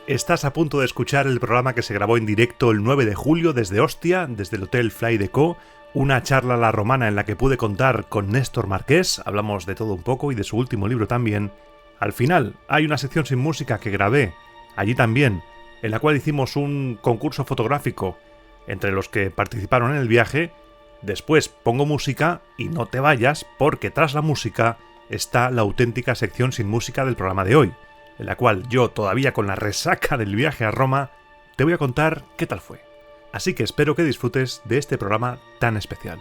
Estás a punto de escuchar el programa que se grabó en directo el 9 de julio desde Ostia, desde el Hotel Fly Deco, una charla a la romana en la que pude contar con Néstor Marqués, hablamos de todo un poco y de su último libro también. Al final hay una sección sin música que grabé, allí también, en la cual hicimos un concurso fotográfico entre los que participaron en el viaje. Después pongo música y no te vayas porque tras la música está la auténtica sección sin música del programa de hoy, en la cual yo, todavía con la resaca del viaje a Roma, te voy a contar qué tal fue. Así que espero que disfrutes de este programa tan especial.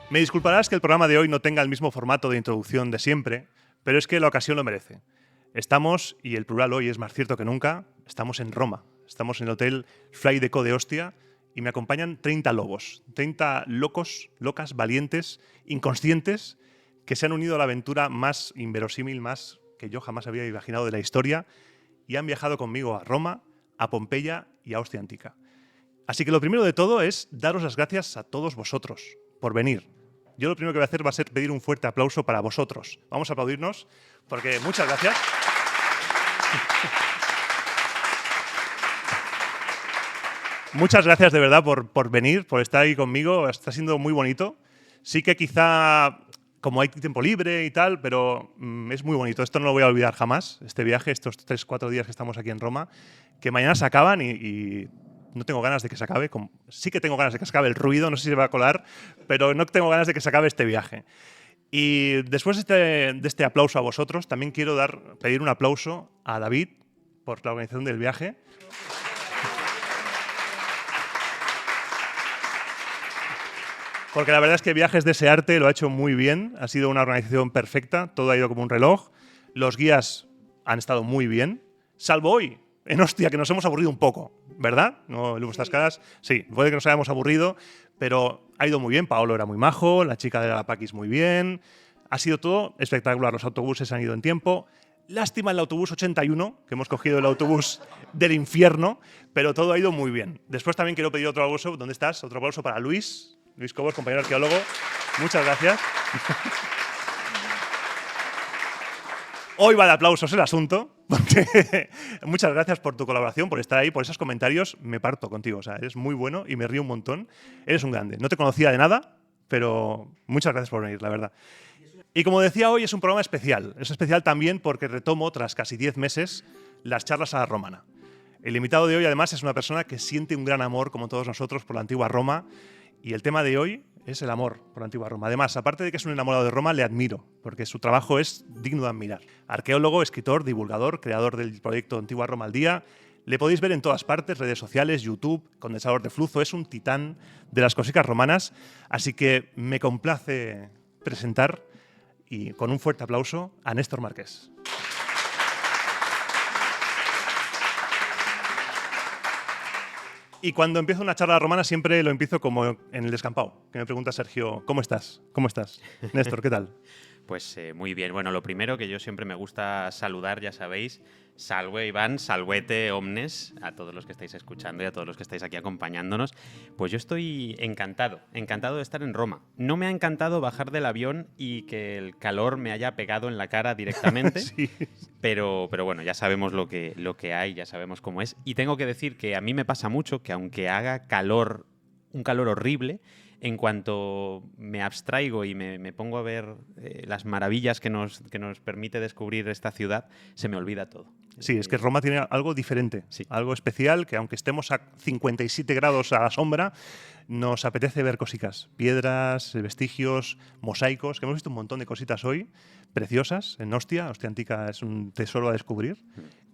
Me disculparás que el programa de hoy no tenga el mismo formato de introducción de siempre, pero es que la ocasión lo merece. Estamos, y el plural hoy es más cierto que nunca, estamos en Roma. Estamos en el Hotel Fly Deco de Ostia y me acompañan 30 lobos, 30 locos, locas, valientes, inconscientes, que se han unido a la aventura más inverosímil, más que yo jamás había imaginado de la historia, y han viajado conmigo a Roma, a Pompeya y a Ostia Antica. Así que lo primero de todo es daros las gracias a todos vosotros por venir. Yo lo primero que voy a hacer va a ser pedir un fuerte aplauso para vosotros. Vamos a aplaudirnos, porque muchas gracias. Muchas gracias de verdad por venir, por estar ahí conmigo. Está siendo muy bonito. Sí que quizá, como hay tiempo libre y tal, pero es muy bonito. Esto no lo voy a olvidar jamás, este viaje, estos 3-4 días que estamos aquí en Roma, que mañana se acaban y no tengo ganas de que se acabe. Sí que tengo ganas de que se acabe el ruido, no sé si se va a colar, pero no tengo ganas de que se acabe este viaje. Y después de este aplauso a vosotros, también quiero pedir un aplauso a David por la organización del viaje. Porque la verdad es que Viajes Desearte lo ha hecho muy bien, ha sido una organización perfecta, todo ha ido como un reloj, los guías han estado muy bien, salvo hoy, en Ostia, que nos hemos aburrido un poco, ¿verdad? ¿No, vuestras caras? Sí, puede que nos hayamos aburrido, pero ha ido muy bien, Paolo era muy majo, la chica de la Paquis muy bien, ha sido todo espectacular, los autobuses han ido en tiempo. Lástima el autobús 81, que hemos cogido el autobús del infierno, pero todo ha ido muy bien. Después también quiero pedir otro aplauso, ¿dónde estás? Otro aplauso para Luis Cobos, compañero arqueólogo. Muchas gracias. Hoy va de aplausos el asunto. Muchas gracias por tu colaboración, por estar ahí, por esos comentarios. Me parto contigo, o sea, eres muy bueno y me río un montón. Eres un grande. No te conocía de nada, pero muchas gracias por venir, la verdad. Y como decía, hoy es un programa especial. Es especial también porque retomo, tras casi 10 meses, las charlas a la romana. El invitado de hoy, además, es una persona que siente un gran amor, como todos nosotros, por la antigua Roma. Y el tema de hoy es el amor por la antigua Roma. Además, aparte de que es un enamorado de Roma, le admiro, porque su trabajo es digno de admirar. Arqueólogo, escritor, divulgador, creador del proyecto Antigua Roma al Día. Le podéis ver en todas partes, redes sociales, YouTube, Condensador de Flujo. Es un titán de las cositas romanas. Así que me complace presentar, y con un fuerte aplauso, a Néstor Marqués. Y cuando empiezo una charla romana siempre lo empiezo como en el descampado, que me pregunta Sergio, ¿cómo estás? ¿Cómo estás? Néstor, ¿qué tal? Pues muy bien. Bueno, lo primero que yo siempre me gusta saludar, ya sabéis, salve Iván, salvete omnes, a todos los que estáis escuchando y a todos los que estáis aquí acompañándonos. Pues yo estoy encantado de estar en Roma. No me ha encantado bajar del avión y que el calor me haya pegado en la cara directamente, Sí. pero bueno, ya sabemos lo que hay, ya sabemos cómo es. Y tengo que decir que a mí me pasa mucho que aunque haga calor, un calor horrible, en cuanto me abstraigo y me pongo a ver las maravillas que nos permite descubrir esta ciudad, se me olvida todo. Sí, es que Roma tiene algo diferente, sí, algo especial, que aunque estemos a 57 grados a la sombra, nos apetece ver cositas, piedras, vestigios, mosaicos, que hemos visto un montón de cositas hoy, preciosas, en Ostia. Ostia Antica es un tesoro a descubrir,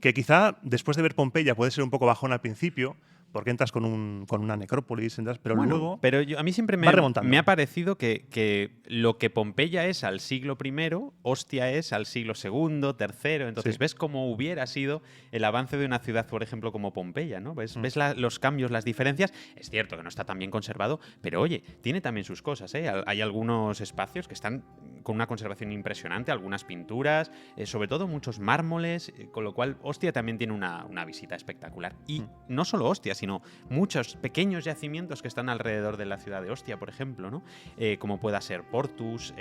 que quizá después de ver Pompeya puede ser un poco bajón al principio, porque entras con una necrópolis, pero bueno, luego pero a mí siempre me ha parecido que lo que Pompeya es al siglo I, Ostia es al siglo II, III. Entonces ves cómo hubiera sido el avance de una ciudad, por ejemplo, como Pompeya, ¿no? Ves los cambios, las diferencias. Es cierto que no está tan bien conservado, pero oye, tiene también sus cosas, ¿eh? Hay algunos espacios que están con una conservación impresionante, algunas pinturas, sobre todo muchos mármoles, con lo cual Ostia también tiene una visita espectacular. Y no solo Ostia, sino muchos pequeños yacimientos que están alrededor de la ciudad de Ostia, por ejemplo, ¿no? Como pueda ser Portus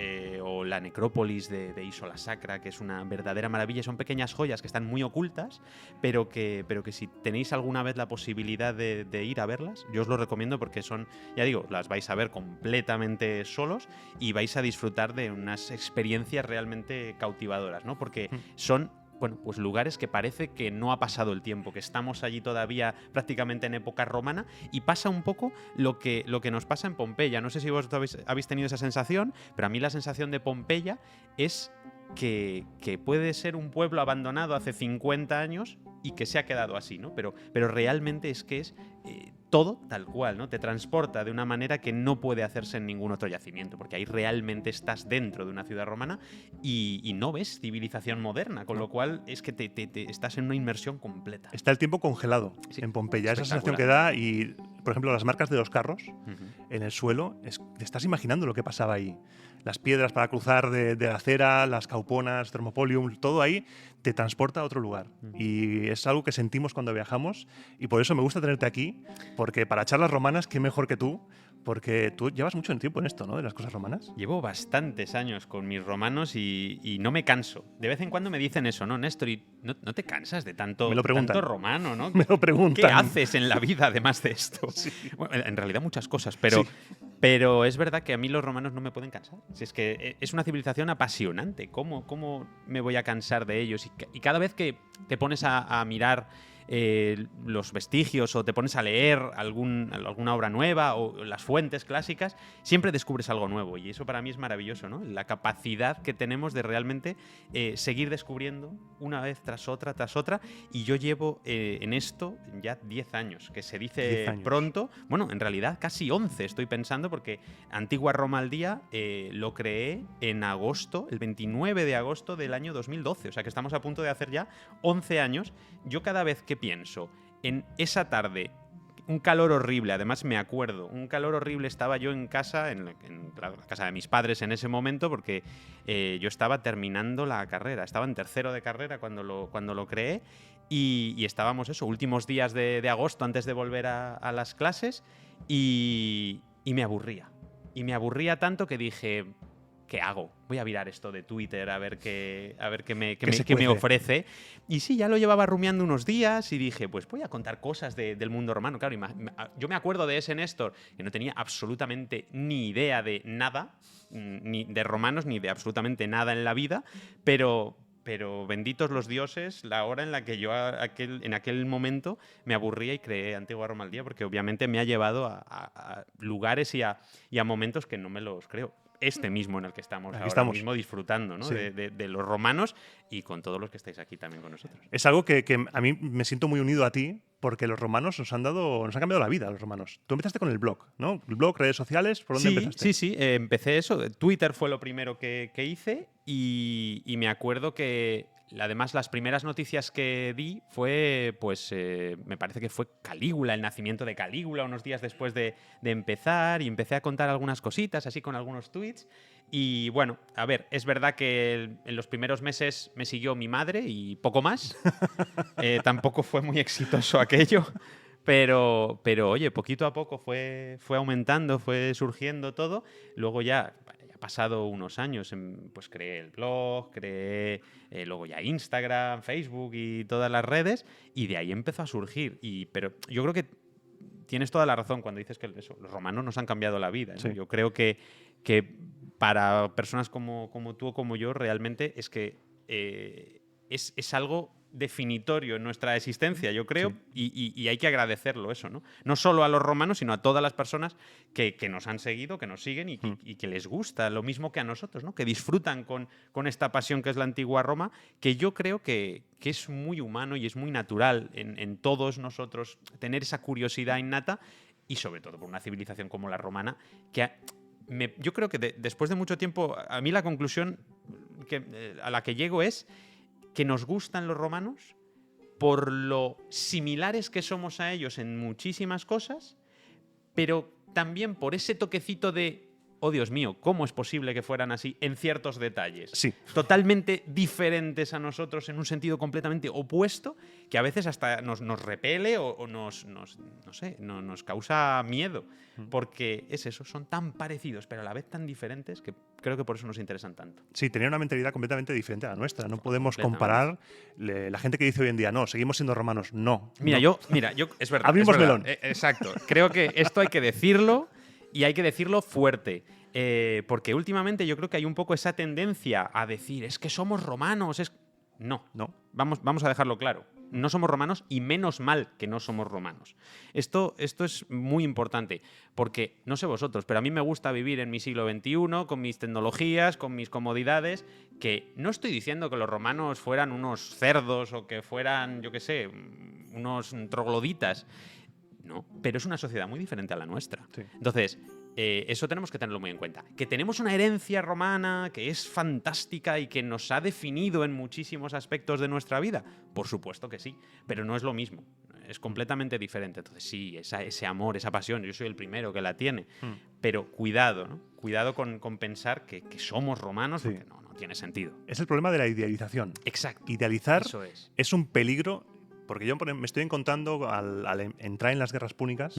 o la necrópolis de Isola Sacra, que es una verdadera maravilla. Son pequeñas joyas que están muy ocultas, pero que si tenéis alguna vez la posibilidad de ir a verlas, yo os lo recomiendo porque son, ya digo, las vais a ver completamente solos y vais a disfrutar de unas experiencias realmente cautivadoras, ¿no? Porque son, bueno, pues lugares que parece que no ha pasado el tiempo, que estamos allí todavía prácticamente en época romana, y pasa un poco lo que nos pasa en Pompeya. No sé si vosotros habéis tenido esa sensación, pero a mí la sensación de Pompeya es que puede ser un pueblo abandonado hace 50 años y que se ha quedado así, ¿no? Pero realmente es que es todo tal cual, ¿no? Te transporta de una manera que no puede hacerse en ningún otro yacimiento, porque ahí realmente estás dentro de una ciudad romana y no ves civilización moderna, con lo cual es que te estás en una inmersión completa. Está el tiempo congelado en Pompeya. Esa sensación que da, y por ejemplo las marcas de los carros en el suelo, te estás imaginando lo que pasaba ahí. Las piedras para cruzar de la acera, las cauponas, Thermopolium, todo ahí te transporta a otro lugar. Y es algo que sentimos cuando viajamos, y por eso me gusta tenerte aquí, porque para charlas romanas, qué mejor que tú, porque tú llevas mucho tiempo en esto, ¿no? De las cosas romanas. Llevo bastantes años con mis romanos y no me canso. De vez en cuando me dicen eso, ¿no, Néstor? ¿Y no te cansas de tanto romano, ¿no? Me lo preguntan. ¿Qué haces en la vida además de esto? Sí. Bueno, en realidad muchas cosas, pero es verdad que a mí los romanos no me pueden cansar. Si es que es una civilización apasionante. ¿Cómo me voy a cansar de ellos? Y cada vez que te pones a mirar los vestigios o te pones a leer alguna obra nueva o las fuentes clásicas, siempre descubres algo nuevo, y eso para mí es maravilloso, ¿no? La capacidad que tenemos de realmente seguir descubriendo una vez tras otra, y yo llevo en esto ya 10 años, que se dice pronto. Bueno, en realidad casi 11 estoy pensando, porque Antigua Roma al Día lo creé en agosto, el 29 de agosto del año 2012, o sea que estamos a punto de hacer ya 11 años. Yo cada vez que pienso en esa tarde, un calor horrible, además me acuerdo, un calor horrible, estaba yo en casa, en la casa de mis padres en ese momento, porque yo estaba terminando la carrera, estaba en tercero de carrera cuando lo creé, y estábamos últimos días de agosto antes de volver a las clases, y me aburría. Y me aburría tanto que dije, ¿qué hago? Voy a mirar esto de Twitter a ver qué me ofrece. Y sí, ya lo llevaba rumiando unos días y dije, pues voy a contar cosas del mundo romano. Claro, yo me acuerdo de ese Néstor, que no tenía absolutamente ni idea de nada, ni de romanos, ni de absolutamente nada en la vida, pero benditos los dioses, la hora en la que yo en aquel momento me aburría y creé Antigua Roma al Día, porque obviamente me ha llevado a lugares y a momentos que no me los creo. Este mismo en el que estamos mismo disfrutando, ¿no? Sí. de los romanos, y con todos los que estáis aquí también con nosotros. Es algo que a mí me siento muy unido a ti, porque los romanos nos han cambiado la vida, los romanos. Tú empezaste con el blog, ¿no? El blog, redes sociales, ¿por dónde empezaste? Sí, empecé eso. Twitter fue lo primero que hice, y me acuerdo que además las primeras noticias que di fue, pues, me parece que fue Calígula, el nacimiento de Calígula, unos días después de empezar, y empecé a contar algunas cositas así con algunos tweets. Y bueno, a ver, es verdad que en los primeros meses me siguió mi madre y poco más. Tampoco fue muy exitoso aquello. Pero oye, poquito a poco fue aumentando, fue surgiendo todo. Luego ya pasado unos años, pues creé el blog, creé luego ya Instagram, Facebook y todas las redes, y de ahí empezó a surgir. Pero yo creo que tienes toda la razón cuando dices que los romanos nos han cambiado la vida, ¿no? Sí. Yo creo que para personas como tú o como yo, realmente es que es algo definitorio en nuestra existencia, yo creo, sí. y hay que agradecerlo eso, ¿no? No solo a los romanos, sino a todas las personas que nos han seguido, que nos siguen y que les gusta, lo mismo que a nosotros, ¿no? Que disfrutan con esta pasión que es la antigua Roma, que yo creo que es muy humano y es muy natural en todos nosotros tener esa curiosidad innata, y sobre todo por una civilización como la romana, que yo creo que después de mucho tiempo, a mí la conclusión a la que llego es que nos gustan los romanos por lo similares que somos a ellos en muchísimas cosas, pero también por ese toquecito de oh Dios mío, ¿cómo es posible que fueran así en ciertos detalles? Sí. Totalmente diferentes a nosotros en un sentido completamente opuesto, que a veces hasta nos repele o nos causa miedo. Porque es eso, son tan parecidos, pero a la vez tan diferentes, que creo que por eso nos interesan tanto. Sí, tenía una mentalidad completamente diferente a la nuestra. No podemos Completamente. comparar la gente que dice hoy en día, no, seguimos siendo romanos. No. Mira, no. yo, es verdad. Abrimos es verdad. melón. Exacto. Creo que esto hay que decirlo y hay que decirlo fuerte. Porque últimamente yo creo que hay un poco esa tendencia a decir, es que somos romanos. No. Vamos a dejarlo claro. No somos romanos y menos mal que no somos romanos. Esto es muy importante porque, no sé vosotros, pero a mí me gusta vivir en mi siglo XXI con mis tecnologías, con mis comodidades, que no estoy diciendo que los romanos fueran unos cerdos o que fueran, yo qué sé, unos trogloditas. No, pero es una sociedad muy diferente a la nuestra. Sí. Entonces, eso tenemos que tenerlo muy en cuenta. ¿Que tenemos una herencia romana que es fantástica y que nos ha definido en muchísimos aspectos de nuestra vida? Por supuesto que sí, pero no es lo mismo. Es completamente diferente. Entonces, sí, ese amor, esa pasión, yo soy el primero que la tiene. Pero cuidado, ¿no? Cuidado con pensar que somos romanos, porque no tiene sentido. Es el problema de la idealización. Exacto. Idealizar Eso es un peligro. Porque yo me estoy encontrando, al entrar en las guerras púnicas,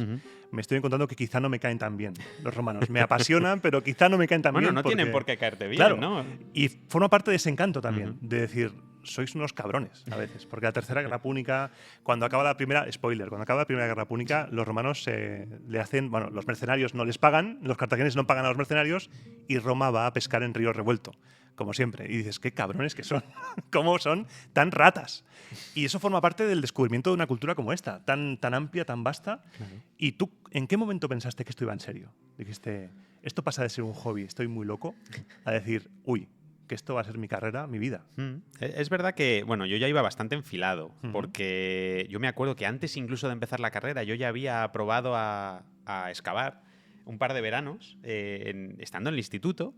me estoy encontrando que quizá no me caen tan bien los romanos. Me apasionan, pero quizá no me caen tan bien. Bueno, no tienen por qué caerte bien, claro, ¿no? Y forma parte de ese encanto también, de decir, sois unos cabrones a veces. Porque la tercera guerra púnica, cuando acaba la primera, spoiler, cuando acaba la primera guerra púnica, los romanos le hacen, bueno, los mercenarios no les pagan, los cartagineses no pagan a los mercenarios y Roma va a pescar en río revuelto, como siempre. Y dices, qué cabrones que son, cómo son tan ratas. Y eso forma parte del descubrimiento de una cultura como esta, tan amplia, tan vasta. Claro. ¿Y tú en qué momento pensaste que esto iba en serio? Dijiste, esto pasa de ser un hobby, estoy muy loco, a decir, uy, que esto va a ser mi carrera, mi vida. Es verdad que, bueno, yo ya iba bastante enfilado, porque yo me acuerdo que antes incluso de empezar la carrera yo ya había probado a excavar un par de veranos, estando en el instituto.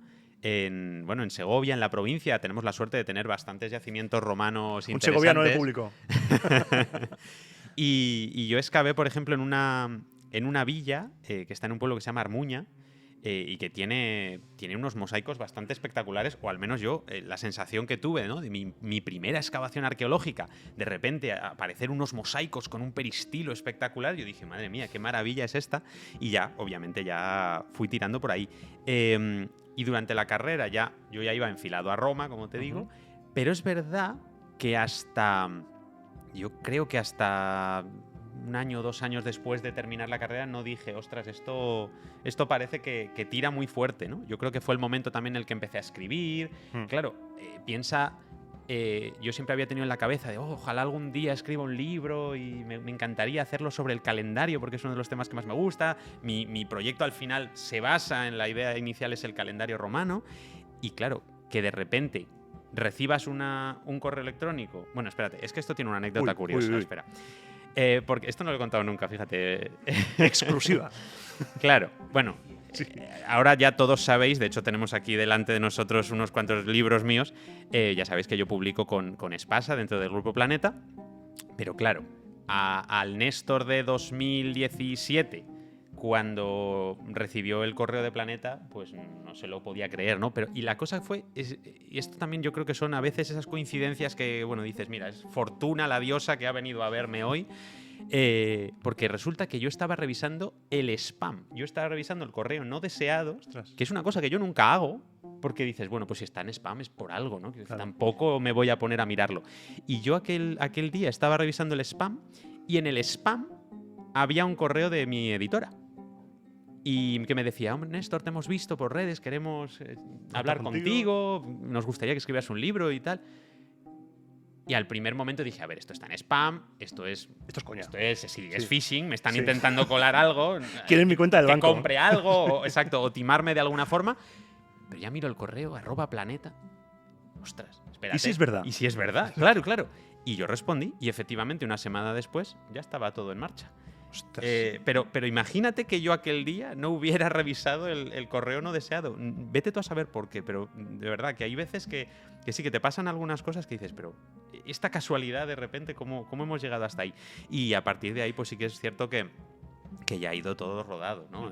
En Segovia, en la provincia, tenemos la suerte de tener bastantes yacimientos romanos interesantes. Un segoviano de público. y yo excavé, por ejemplo, en una villa que está en un pueblo que se llama Armuña, y que tiene unos mosaicos bastante espectaculares, o al menos yo, la sensación que tuve, ¿no? De mi primera excavación arqueológica, de repente aparecer unos mosaicos con un peristilo espectacular, yo dije, madre mía, qué maravilla es esta, y ya, obviamente, ya fui tirando por ahí. Y durante la carrera yo ya iba enfilado a Roma, como te digo, pero es verdad que yo creo que hasta un año o 2 años después de terminar la carrera no dije, ostras, esto parece que tira muy fuerte, ¿no? Yo creo que fue el momento también en el que empecé a escribir. Claro, piensa, yo siempre había tenido en la cabeza de, ojalá algún día escriba un libro y me encantaría hacerlo sobre el calendario porque es uno de los temas que más me gusta. Mi proyecto al final se basa en la idea inicial, es el calendario romano. Y claro, que de repente recibas un correo electrónico. Bueno, espérate, es que esto tiene una anécdota curiosa. Espera. Porque esto no lo he contado nunca, fíjate. Exclusiva. Claro, bueno. Sí. Ahora ya todos sabéis, de hecho tenemos aquí delante de nosotros unos cuantos libros míos, ya sabéis que yo publico con Espasa dentro del Grupo Planeta, pero claro, al Néstor de 2017, cuando recibió el correo de Planeta, pues no se lo podía creer, ¿no? Y la cosa fue, y esto también yo creo que son a veces esas coincidencias que, bueno, dices, mira, es Fortuna, la diosa que ha venido a verme hoy, porque resulta que yo estaba revisando el spam. Yo estaba revisando el correo no deseado, que es una cosa que yo nunca hago, porque dices, bueno, pues si está en spam es por algo, ¿no? Que claro. Tampoco me voy a poner a mirarlo. Y yo aquel día estaba revisando el spam y en el spam había un correo de mi editora. Y que me decía, hombre, Néstor, te hemos visto por redes, queremos hablar contigo, nos gustaría que escribieras un libro y tal. Y al primer momento dije, a ver, esto está en spam, esto es coña. Esto es phishing, me están intentando colar algo. Quieren mi cuenta del banco. Que compre algo, exacto, o timarme de alguna forma. Pero ya miro el correo, @planeta. Ostras, espérate. ¿Y si es verdad? ¿Y si es verdad? Claro, claro. Y yo respondí, y efectivamente una semana después ya estaba todo en marcha. Pero imagínate que yo aquel día no hubiera revisado el correo no deseado. Vete tú a saber por qué, pero de verdad que hay veces que sí, que te pasan algunas cosas que dices, pero esta casualidad de repente, ¿cómo hemos llegado hasta ahí? Y a partir de ahí, pues sí que es cierto que ya ha ido todo rodado, ¿no?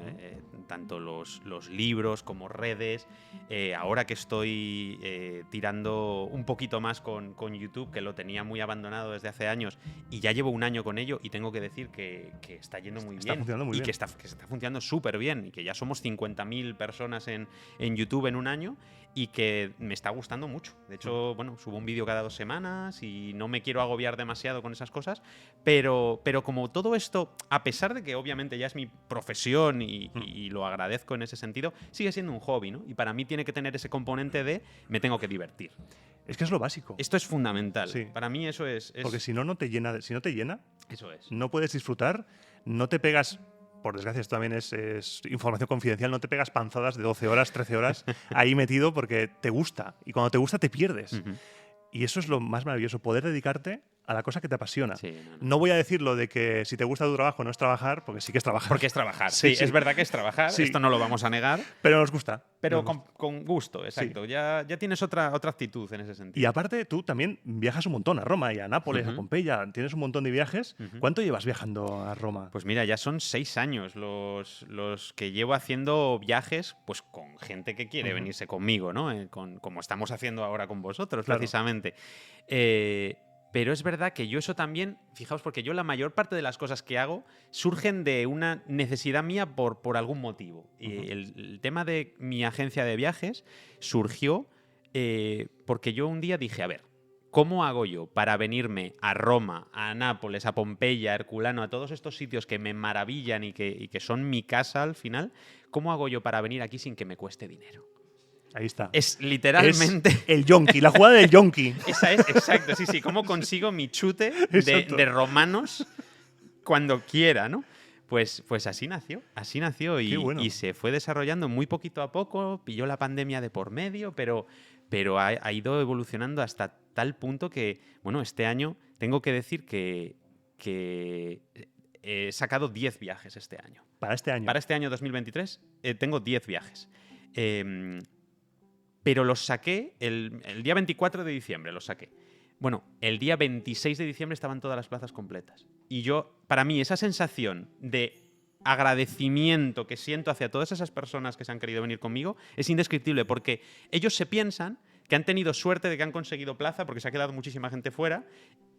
tanto los libros como redes. Ahora que estoy tirando un poquito más con YouTube, que lo tenía muy abandonado desde hace años y ya llevo un año con ello, y tengo que decir que está yendo muy Está bien. funcionando muy y bien. que se está funcionando súper bien, y que ya somos 50.000 personas en YouTube en un año, y que me está gustando mucho. De hecho, bueno, subo un vídeo cada 2 semanas y no me quiero agobiar demasiado con esas cosas, pero como todo esto, a pesar de que obviamente ya es mi profesión y lo agradezco en ese sentido, sigue siendo un hobby, ¿no? Y para mí tiene que tener ese componente de me tengo que divertir. Es que es lo básico. Esto es fundamental. Sí. Para mí eso es... Porque si no, no te llena. Si no te llena, Eso es. no puedes disfrutar, no te pegas. Por desgracia, esto también es información confidencial. No te pegas panzadas de 12 horas, 13 horas ahí metido porque te gusta. Y cuando te gusta, te pierdes. Ujú. Y eso es lo más maravilloso, poder dedicarte a la cosa que te apasiona. Sí, No voy a decir lo de que si te gusta tu trabajo no es trabajar, porque sí que es trabajar. Porque es trabajar. Sí, Sí, sí. es verdad que es trabajar. Sí. Esto no lo vamos a negar. Pero nos gusta. Pero Nos gusta. con gusto, exacto. Ya tienes otra actitud en ese sentido. Y aparte, tú también viajas un montón a Roma y a Nápoles, a Pompeya. Tienes un montón de viajes. ¿Cuánto llevas viajando a Roma? Pues mira, ya son 6 años los que llevo haciendo viajes, pues con gente que quiere venirse conmigo, ¿no? Como estamos haciendo ahora con vosotros, Claro. precisamente. Pero es verdad que yo eso también, fijaos, porque yo la mayor parte de las cosas que hago surgen de una necesidad mía por algún motivo. Y el tema de mi agencia de viajes surgió porque yo un día dije, a ver, ¿cómo hago yo para venirme a Roma, a Nápoles, a Pompeya, a Herculano, a todos estos sitios que me maravillan y que son mi casa al final? ¿Cómo hago yo para venir aquí sin que me cueste dinero? Ahí está. Es literalmente... Es el yonki, la jugada del yonki. Esa es, exacto, sí. ¿Cómo consigo mi chute Exacto. de romanos cuando quiera, ¿no? Pues así nació Qué bueno. y se fue desarrollando muy poquito a poco, pilló la pandemia de por medio, pero ha ido evolucionando hasta tal punto que, bueno, este año tengo que decir que he sacado 10 viajes este año. Para este año. Para este año 2023 tengo 10 viajes. Pero los saqué el día 24 de diciembre, los saqué. Bueno, el día 26 de diciembre estaban todas las plazas completas. Y para mí, esa sensación de agradecimiento que siento hacia todas esas personas que se han querido venir conmigo es indescriptible, porque ellos se piensan que han tenido suerte de que han conseguido plaza porque se ha quedado muchísima gente fuera,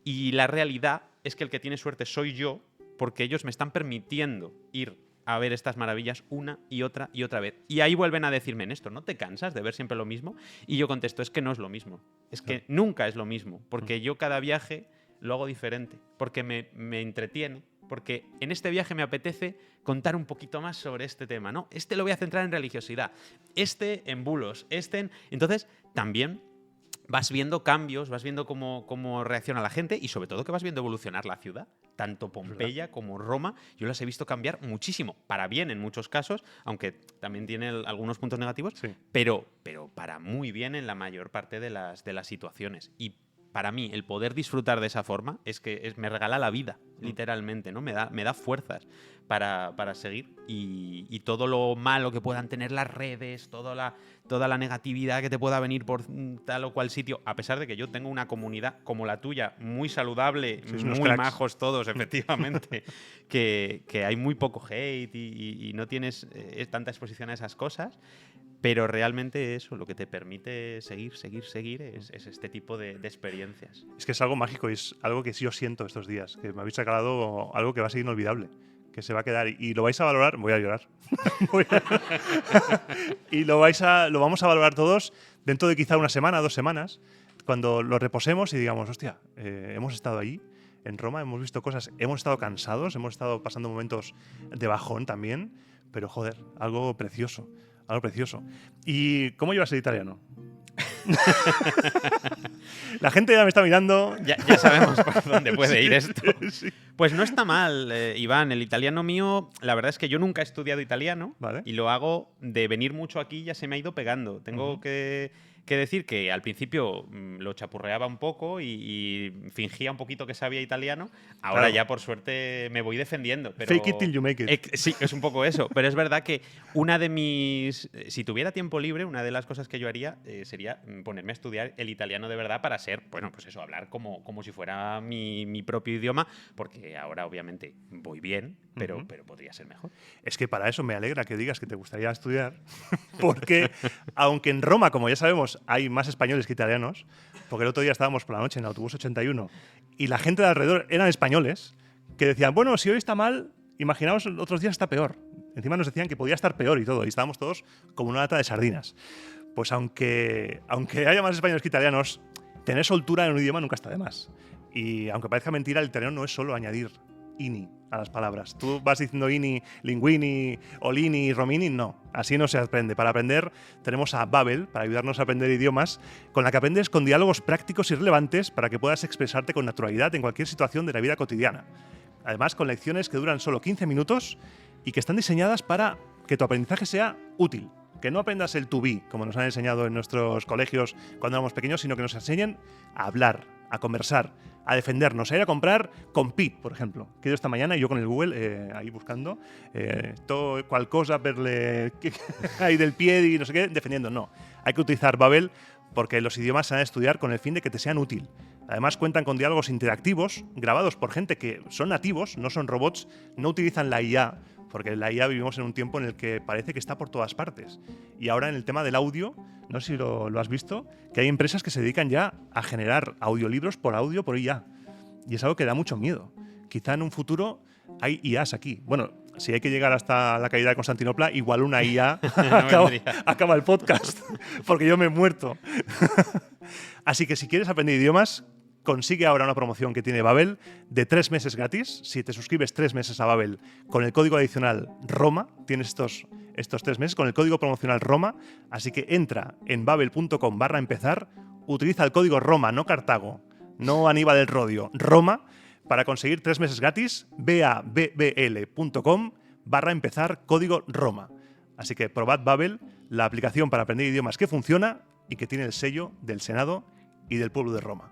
y la realidad es que el que tiene suerte soy yo, porque ellos me están permitiendo ir a ver estas maravillas una y otra vez. Y ahí vuelven a decirme, Néstor, ¿no te cansas de ver siempre lo mismo? Y yo contesto, es que no es lo mismo. Es que nunca es lo mismo, porque yo cada viaje lo hago diferente, porque me entretiene, porque en este viaje me apetece contar un poquito más sobre este tema, ¿no? Este lo voy a centrar en religiosidad, este en bulos, Entonces, también vas viendo cambios, vas viendo cómo reacciona la gente y sobre todo que vas viendo evolucionar la ciudad. Tanto Pompeya como Roma, yo las he visto cambiar muchísimo, para bien en muchos casos, aunque también tiene algunos puntos negativos, Sí. pero para muy bien en la mayor parte de las situaciones. Y para mí, el poder disfrutar de esa forma me regala la vida, literalmente, ¿no? Me da fuerzas para seguir, y todo lo malo que puedan tener las redes, toda la negatividad que te pueda venir por tal o cual sitio, a pesar de que yo tengo una comunidad como la tuya, muy saludable, Sois unos muy cracks. majos todos, efectivamente, que hay muy poco hate y no tienes tanta exposición a esas cosas. Pero realmente eso, lo que te permite seguir es este tipo de experiencias. Es que es algo mágico y es algo que sí os siento estos días, que me habéis regalado algo que va a ser inolvidable, que se va a quedar y lo vais a valorar. Voy a llorar. Y lo vamos a valorar todos dentro de quizá una semana, 2 semanas, cuando lo reposemos y digamos, hostia, hemos estado ahí en Roma, hemos visto cosas, hemos estado cansados, hemos estado pasando momentos de bajón también, pero joder, algo precioso. Algo precioso. ¿Y cómo llevas el italiano? La gente ya me está mirando. Ya sabemos por dónde puede ir esto. Sí. Pues no está mal, Iván. El italiano mío, la verdad es que yo nunca he estudiado italiano, Vale. y lo hago de venir mucho aquí, ya se me ha ido pegando. Tengo que decir que al principio lo chapurreaba un poco y fingía un poquito que sabía italiano. Ahora Claro. ya, por suerte, me voy defendiendo. Pero Fake it till you make it. Sí, es un poco eso. Pero es verdad que una de mis... Si tuviera tiempo libre, una de las cosas que yo haría sería ponerme a estudiar el italiano de verdad para ser, bueno, pues eso, hablar como si fuera mi propio idioma, porque ahora obviamente voy bien, pero podría ser mejor. Es que para eso me alegra que digas que te gustaría estudiar, porque aunque en Roma, como ya sabemos, hay más españoles que italianos, porque el otro día estábamos por la noche en el autobús 81 y la gente de alrededor eran españoles que decían, bueno, si hoy está mal, imaginaos otros días está peor. Encima nos decían que podía estar peor y todo, y estábamos todos como una lata de sardinas. Pues aunque haya más españoles que italianos, tener soltura en un idioma nunca está de más. Y aunque parezca mentira, el italiano no es solo añadir ini a las palabras. Tú vas diciendo ini, linguini, olini, romini, no. Así no se aprende. Para aprender tenemos a Babbel, para ayudarnos a aprender idiomas, con la que aprendes con diálogos prácticos y relevantes para que puedas expresarte con naturalidad en cualquier situación de la vida cotidiana. Además, con lecciones que duran solo 15 minutos y que están diseñadas para que tu aprendizaje sea útil. Que no aprendas el to be, como nos han enseñado en nuestros colegios cuando éramos pequeños, sino que nos enseñen a hablar, a conversar, a defendernos, a ir a comprar compete, por ejemplo. Que he ido esta mañana y yo con el Google ahí buscando todo, cual cosa, verle ahí del pie y no sé qué, defendiendo. No, hay que utilizar Babbel porque los idiomas se van a estudiar con el fin de que te sean útil. Además cuentan con diálogos interactivos grabados por gente que son nativos, no son robots, no utilizan la IA, porque la IA vivimos en un tiempo en el que parece que está por todas partes. Y ahora en el tema del audio, no sé si lo has visto, que hay empresas que se dedican ya a generar audiolibros por audio por IA. Y es algo que da mucho miedo. Quizá en un futuro hay IAs aquí. Bueno, si hay que llegar hasta la caída de Constantinopla, igual una IA acaba el podcast, porque yo me he muerto. Así que si quieres aprender idiomas, consigue ahora una promoción que tiene Babbel de 3 meses gratis. Si te suscribes 3 meses a Babbel con el código adicional ROMA, tienes estos 3 meses con el código promocional ROMA. Así que entra en babbel.com/empezar, utiliza el código ROMA, no Cartago, no Aníbal del Rodio, ROMA, para conseguir 3 meses gratis. Ve a bbl.com/empezar, código ROMA. Así que probad Babbel, la aplicación para aprender idiomas que funciona y que tiene el sello del Senado y del pueblo de Roma.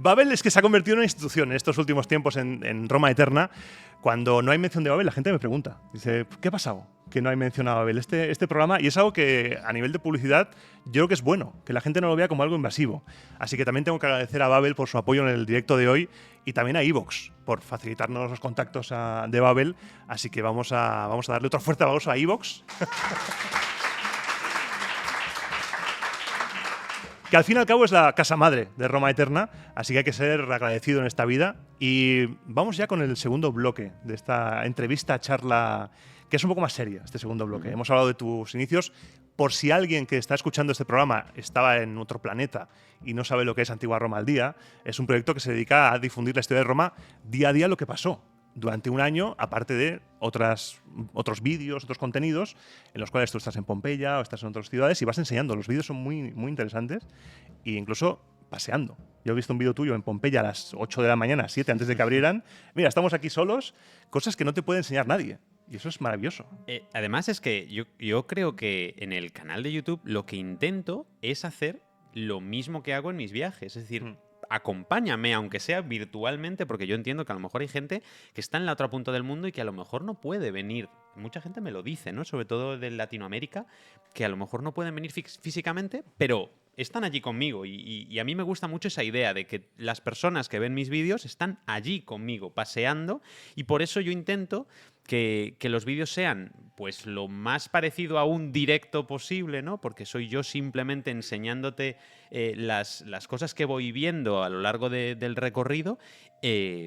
Babbel es que se ha convertido en una institución en estos últimos tiempos en Roma Eterna. Cuando no hay mención de Babbel, la gente me pregunta. Dice, ¿qué ha pasado que no hay mención a Babbel? Este programa, y es algo que a nivel de publicidad yo creo que es bueno, que la gente no lo vea como algo invasivo. Así que también tengo que agradecer a Babbel por su apoyo en el directo de hoy y también a iVoox por facilitarnos los contactos de Babbel. Así que vamos a darle otro fuerte aplauso a iVoox. Que al fin y al cabo es la casa madre de Roma Eterna, así que hay que ser agradecido en esta vida. Y vamos ya con el segundo bloque de esta entrevista, charla, que es un poco más seria, este segundo bloque. Hemos hablado de tus inicios. Por si alguien que está escuchando este programa estaba en otro planeta y no sabe lo que es Antigua Roma al Día, es un proyecto que se dedica a difundir la historia de Roma día a día, lo que pasó durante un año, aparte de otros vídeos, otros contenidos, en los cuales tú estás en Pompeya o estás en otras ciudades y vas enseñando. Los vídeos son muy, muy interesantes e incluso paseando. Yo he visto un vídeo tuyo en Pompeya a las 8 de la mañana, 7 antes de que abrieran. Mira, estamos aquí solos, cosas que no te puede enseñar nadie. Y eso es maravilloso. Además es que yo creo que en el canal de YouTube lo que intento es hacer lo mismo que hago en mis viajes. Es decir, acompáñame, aunque sea virtualmente, porque yo entiendo que a lo mejor hay gente que está en la otra punta del mundo y que a lo mejor no puede venir. Mucha gente me lo dice, ¿no? Sobre todo de Latinoamérica, que a lo mejor no pueden venir físicamente, pero están allí conmigo. Y a mí me gusta mucho esa idea de que las personas que ven mis vídeos están allí conmigo, paseando, y por eso yo intento que los vídeos sean pues lo más parecido a un directo posible, ¿no? Porque soy yo simplemente enseñándote las cosas que voy viendo a lo largo del recorrido,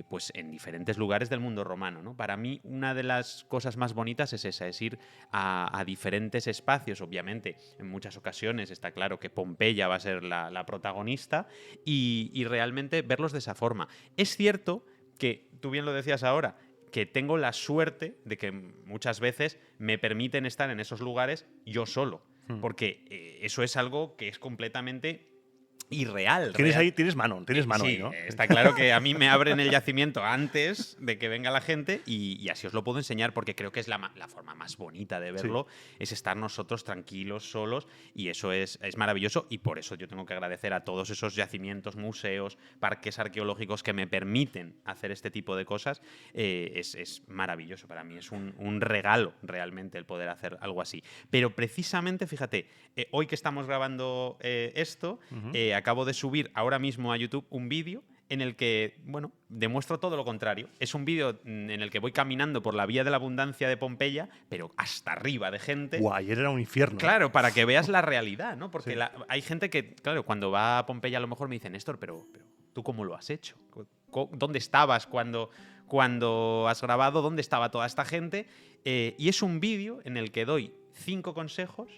pues en diferentes lugares del mundo romano, ¿no? Para mí una de las cosas más bonitas es esa, es ir a diferentes espacios. Obviamente, en muchas ocasiones está claro que Pompeya va a ser la protagonista y realmente verlos de esa forma. Es cierto que, tú bien lo decías ahora, que tengo la suerte de que muchas veces me permiten estar en esos lugares yo solo, porque eso es algo que es completamente irreal. Tienes mano Sí, ahí, ¿no? está claro que a mí me abren el yacimiento antes de que venga la gente y así os lo puedo enseñar porque creo que es la forma más bonita de verlo, es estar nosotros tranquilos, solos, y eso es maravilloso, y por eso yo tengo que agradecer a todos esos yacimientos, museos, parques arqueológicos que me permiten hacer este tipo de cosas. Es maravilloso para mí, es un regalo realmente el poder hacer algo así. Pero precisamente, fíjate, hoy que estamos grabando esto, acabo de subir ahora mismo a YouTube un vídeo en el que, bueno, demuestro todo lo contrario. Es un vídeo en el que voy caminando por la Vía de la Abundancia de Pompeya, pero hasta arriba de gente. Guau, ayer era un infierno. Claro, para que veas la realidad, ¿no? Porque hay gente que, claro, cuando va a Pompeya a lo mejor me dice, Néstor, pero ¿tú cómo lo has hecho? ¿Dónde estabas cuando has grabado? ¿Dónde estaba toda esta gente? Y es un vídeo en el que doy 5 consejos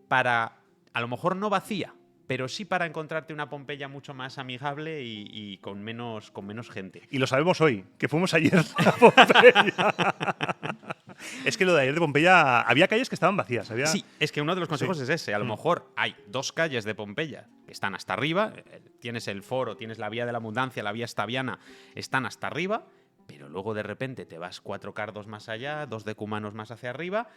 para, a lo mejor no vacía, pero sí para encontrarte una Pompeya mucho más amigable y con menos gente. Y lo sabemos hoy, que fuimos ayer a Pompeya. Es que lo de ayer de Pompeya, había calles que estaban vacías. Sí, es que uno de los consejos es ese. A lo mejor hay 2 calles de Pompeya que están hasta arriba. Tienes el Foro, tienes la Vía de la Abundancia, la Vía Staviana, están hasta arriba, pero luego de repente te vas 4 cardos más allá, 2 decumanos más hacia arriba,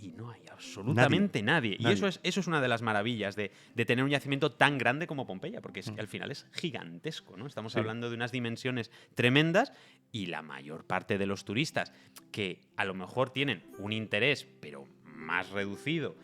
y no hay absolutamente nadie. Y eso es una de las maravillas de tener un yacimiento tan grande como Pompeya, porque al final es gigantesco, ¿no? Estamos hablando de unas dimensiones tremendas, y la mayor parte de los turistas que a lo mejor tienen un interés, pero más reducido,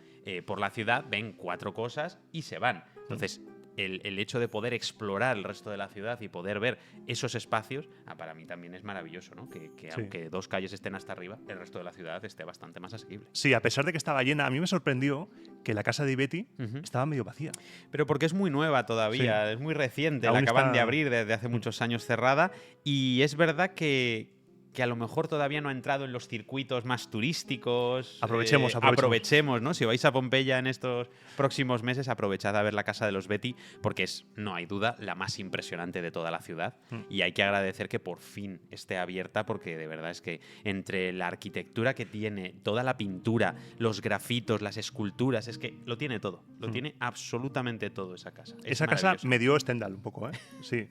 por la ciudad, ven 4 cosas y se van. Entonces, el hecho de poder explorar el resto de la ciudad y poder ver esos espacios, para mí también es maravilloso, ¿no? Que aunque 2 calles estén hasta arriba, el resto de la ciudad esté bastante más asequible. Sí, a pesar de que estaba llena, a mí me sorprendió que la casa de Ibeti estaba medio vacía. Pero porque es muy nueva todavía, es muy reciente, la acaban de abrir desde hace muchos años cerrada, y es verdad que a lo mejor todavía no ha entrado en los circuitos más turísticos. Aprovechemos, ¿no? Si vais a Pompeya en estos próximos meses, aprovechad a ver la casa de los Betti, porque es, no hay duda, la más impresionante de toda la ciudad. Y hay que agradecer que por fin esté abierta, porque de verdad es que entre la arquitectura que tiene, toda la pintura, los grafitos, las esculturas, es que lo tiene todo. Lo tiene absolutamente todo esa casa. Esa casa me dio Stendhal un poco, ¿eh? Sí.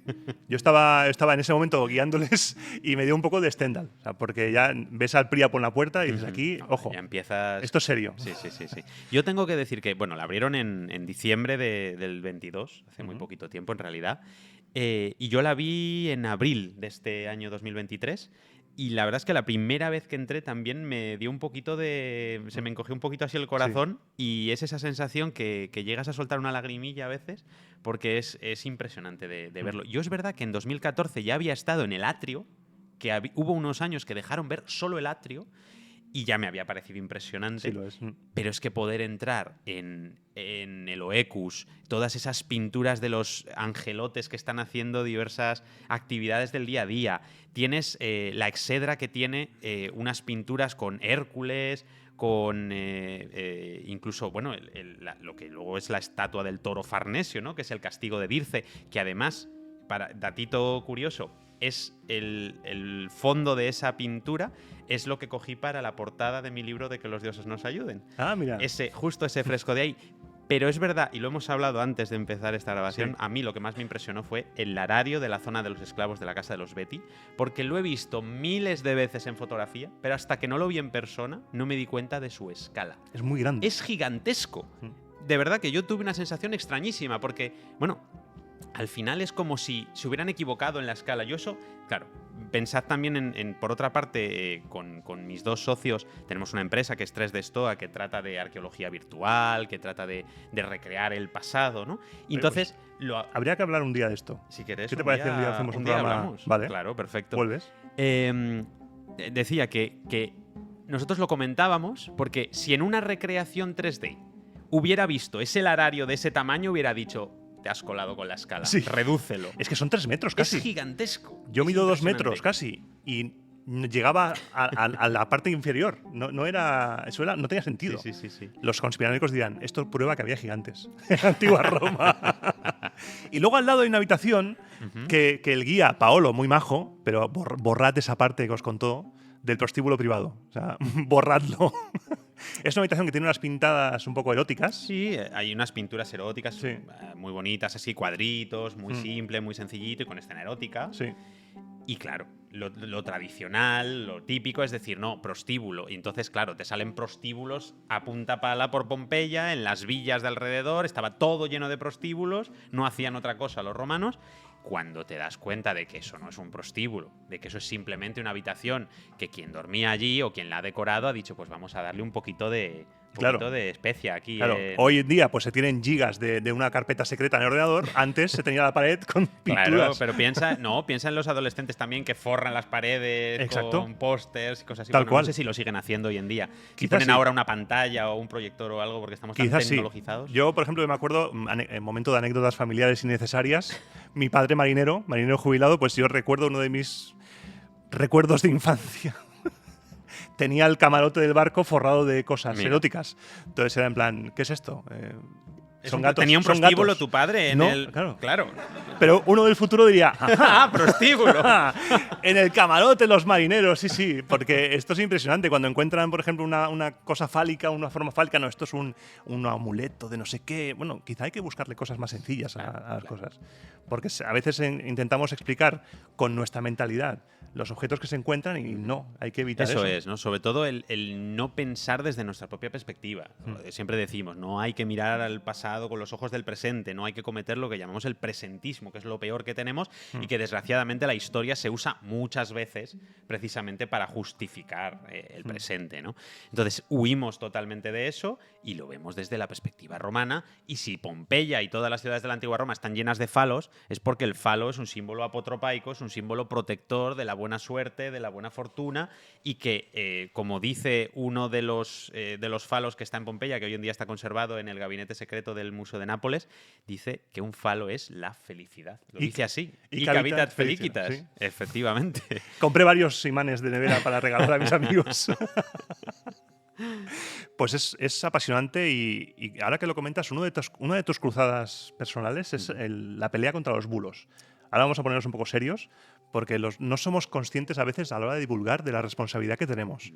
Yo estaba en ese momento guiándoles y me dio un poco de Stendhal. O sea, porque ya ves al Príapo en la puerta y dices aquí, ojo, ya empiezas. Esto es serio. Sí. Yo tengo que decir que, bueno, la abrieron en diciembre del 22, hace muy poquito tiempo en realidad, y yo la vi en abril de este año 2023. Y la verdad es que la primera vez que entré también me dio un poquito de... Se me encogió un poquito así el corazón, y es esa sensación que llegas a soltar una lagrimilla a veces, porque es impresionante de verlo. Yo es verdad que en 2014 ya había estado en el atrio, que hubo unos años que dejaron ver solo el atrio y ya me había parecido impresionante. Sí, lo es. Pero es que poder entrar en el Oecus, todas esas pinturas de los angelotes que están haciendo diversas actividades del día a día. Tienes la exedra, que tiene unas pinturas con Hércules, con incluso, bueno, lo que luego es la estatua del toro Farnesio, ¿no? Que es el castigo de Dirce, que además, datito curioso, es el fondo de esa pintura, es lo que cogí para la portada de mi libro de Que los dioses nos ayuden. Ah, mira. Justo ese fresco de ahí. Pero es verdad, y lo hemos hablado antes de empezar esta grabación, a mí lo que más me impresionó fue el larario de la zona de los esclavos de la casa de los Betti, porque lo he visto miles de veces en fotografía, pero hasta que no lo vi en persona no me di cuenta de su escala. Es muy grande. Es gigantesco. De verdad que yo tuve una sensación extrañísima, porque, bueno, al final es como si se hubieran equivocado en la escala. Yo eso, claro, pensad también por otra parte, con mis 2 socios, tenemos una empresa que es 3D Stoa, que trata de arqueología virtual, que trata de recrear el pasado, ¿no? Y entonces... habría que hablar un día de esto. Si querés, ¿Qué te parece un día hacemos un programa? Hablamos. Vale. Claro, perfecto. ¿Vuelves? Decía que nosotros lo comentábamos porque si en una recreación 3D hubiera visto ese larario de ese tamaño, hubiera dicho... Te has colado con la escala. Sí. Redúcelo. Es que son 3 metros casi. Es gigantesco. Yo mido 2 metros casi. Y llegaba a la parte inferior. No era. Eso no tenía sentido. Sí. Los conspiranoicos dirán: esto prueba que había gigantes en la antigua Roma. Y luego al lado hay una habitación que el guía, Paolo, muy majo, pero borrad esa parte que os contó del prostíbulo privado. O sea, borradlo. Es una habitación que tiene unas pintadas un poco eróticas. Sí, hay unas pinturas eróticas Sí. muy bonitas, así cuadritos, muy simple, muy sencillito y con escena erótica. Sí. Y claro, lo tradicional, lo típico es decir, no, prostíbulo. Y entonces, claro, te salen prostíbulos a punta pala por Pompeya, en las villas de alrededor, estaba todo lleno de prostíbulos, no hacían otra cosa los romanos. Cuando te das cuenta de que eso no es un prostíbulo, de que eso es simplemente una habitación que quien dormía allí o quien la ha decorado ha dicho, pues vamos a darle un poquito de especia aquí. Claro, hoy en día pues se tienen gigas de una carpeta secreta en el ordenador. Antes se tenía la pared con pinturas. Claro, pero piensa en los adolescentes también que forran las paredes Exacto. con pósters y cosas así. Tal Bueno, cual. no sé si lo siguen haciendo hoy en día. Si Quizás ponen sí. ahora una pantalla o un proyector o algo porque estamos tan Quizás sí. tecnologizados. Yo, por ejemplo, me acuerdo, en momento de anécdotas familiares innecesarias, mi padre marinero jubilado, pues yo recuerdo uno de mis recuerdos de infancia. Tenía el camarote del barco forrado de cosas Mira. eróticas. Entonces era en plan, ¿qué es esto? Son un- gatos. Tenía un son prostíbulo gatos. tu padre en No, el. claro. Pero uno del futuro diría, ¡Ah, prostíbulo! en el camarote los marineros, sí, porque esto es impresionante. Cuando encuentran, por ejemplo, una cosa fálica, una forma fálica, no, esto es un amuleto de no sé qué. Bueno, quizá hay que buscarle cosas más sencillas a las cosas. Porque a veces intentamos explicar con nuestra mentalidad los objetos que se encuentran y no, hay que evitar eso. Eso es, ¿no? Sobre todo el no pensar desde nuestra propia perspectiva. Siempre decimos, no hay que mirar al pasado con los ojos del presente, no hay que cometer lo que llamamos el presentismo, que es lo peor que tenemos y que desgraciadamente la historia se usa muchas veces precisamente para justificar el presente, ¿no? Entonces huimos totalmente de eso y lo vemos desde la perspectiva romana, y si Pompeya y todas las ciudades de la antigua Roma están llenas de falos, es porque el falo es un símbolo apotropaico, es un símbolo protector de la buena suerte, de la buena fortuna, y que, como dice uno de los falos que está en Pompeya, que hoy en día está conservado en el gabinete secreto del Museo de Nápoles, dice que un falo es la felicidad. Lo dice así. y Y cavitat cavitat felicitas, felicitas. sí. Efectivamente. Compré varios imanes de nevera para regalar a mis amigos. Pues es apasionante y ahora que lo comentas, una de tus cruzadas personales es la pelea contra los bulos. Ahora vamos a ponernos un poco serios porque no somos conscientes a veces a la hora de divulgar de la responsabilidad que tenemos.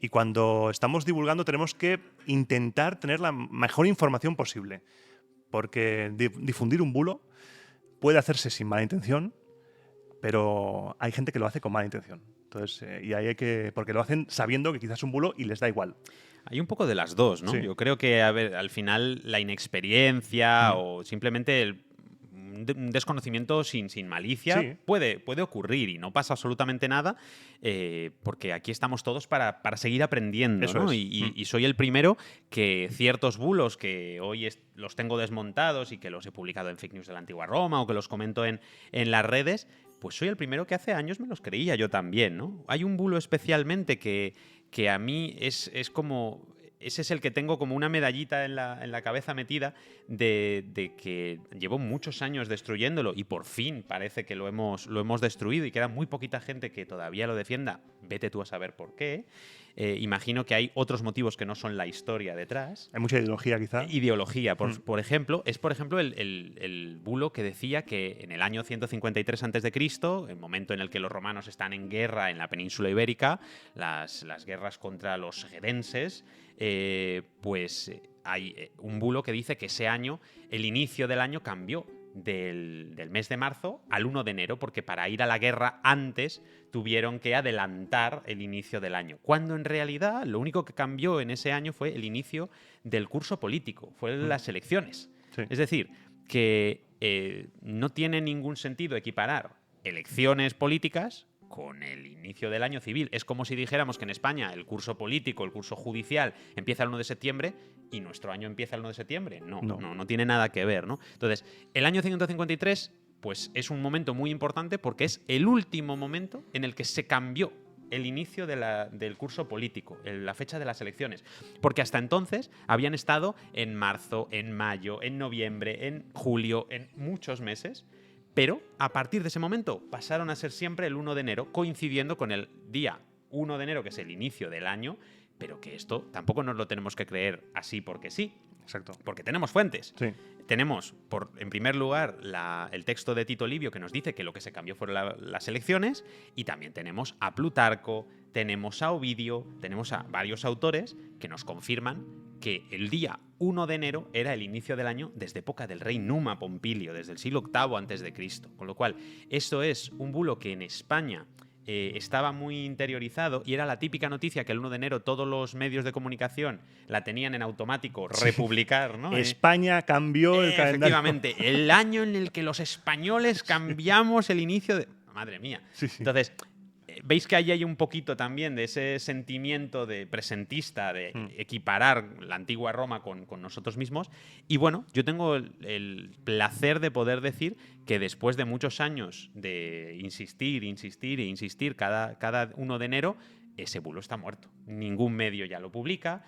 Y cuando estamos divulgando tenemos que intentar tener la mejor información posible. Porque difundir un bulo puede hacerse sin mala intención, pero hay gente que lo hace con mala intención. Entonces, y ahí porque lo hacen sabiendo que quizás es un bulo y les da igual. Hay un poco de las dos, ¿no? Sí. Yo creo que, a ver, al final la inexperiencia o simplemente un desconocimiento sin malicia Sí. puede ocurrir y no pasa absolutamente nada, porque aquí estamos todos para seguir aprendiendo, Eso ¿no? es. Y soy el primero que ciertos bulos que hoy los tengo desmontados y que los he publicado en Fake News de la Antigua Roma o que los comento en las redes, pues soy el primero que hace años me los creía yo también, ¿no? Hay un bulo especialmente que a mí es como... Ese es el que tengo como una medallita en la cabeza metida de que llevo muchos años destruyéndolo y por fin parece que lo hemos destruido y queda muy poquita gente que todavía lo defienda. Vete tú a saber por qué. Imagino que hay otros motivos que no son la historia detrás. Hay mucha ideología, quizá. Ideología, por ejemplo, es el bulo que decía que en el año 153 a.C., el momento en el que los romanos están en guerra en la península ibérica, las guerras contra los gedenses, pues hay un bulo que dice que ese año, el inicio del año cambió del mes de marzo al 1 de enero, porque para ir a la guerra antes tuvieron que adelantar el inicio del año. Cuando en realidad lo único que cambió en ese año fue el inicio del curso político, fue las elecciones. Sí. Es decir, que no tiene ningún sentido equiparar elecciones políticas con el inicio del año civil. Es como si dijéramos que en España el curso político, el curso judicial empieza el 1 de septiembre y nuestro año empieza el 1 de septiembre. No tiene nada que ver, ¿no? Entonces, el año 153 pues es un momento muy importante porque es el último momento en el que se cambió el inicio del curso político, la fecha de las elecciones. Porque hasta entonces habían estado en marzo, en mayo, en noviembre, en julio, en muchos meses. Pero a partir de ese momento pasaron a ser siempre el 1 de enero, coincidiendo con el día 1 de enero, que es el inicio del año, pero que esto tampoco nos lo tenemos que creer así porque sí. Exacto. Porque tenemos fuentes. Sí. Tenemos, en primer lugar, el texto de Tito Livio que nos dice que lo que se cambió fueron las elecciones, y también tenemos a Plutarco, tenemos a Ovidio, tenemos a varios autores que nos confirman que el día 1 de enero era el inicio del año desde época del rey Numa Pompilio, desde el siglo VIII a.C. Con lo cual, esto es un bulo que en España estaba muy interiorizado, y era la típica noticia que el 1 de enero todos los medios de comunicación la tenían en automático, republicar, ¿no? España cambió el calendario. Efectivamente, el año en el que los españoles cambiamos el inicio de... Madre mía. Sí, sí. Entonces, veis que ahí hay un poquito también de ese sentimiento de presentista, de equiparar la antigua Roma con nosotros mismos. Y bueno, yo tengo el placer de poder decir que después de muchos años de insistir e insistir cada 1 de enero, ese bulo está muerto. Ningún medio ya lo publica.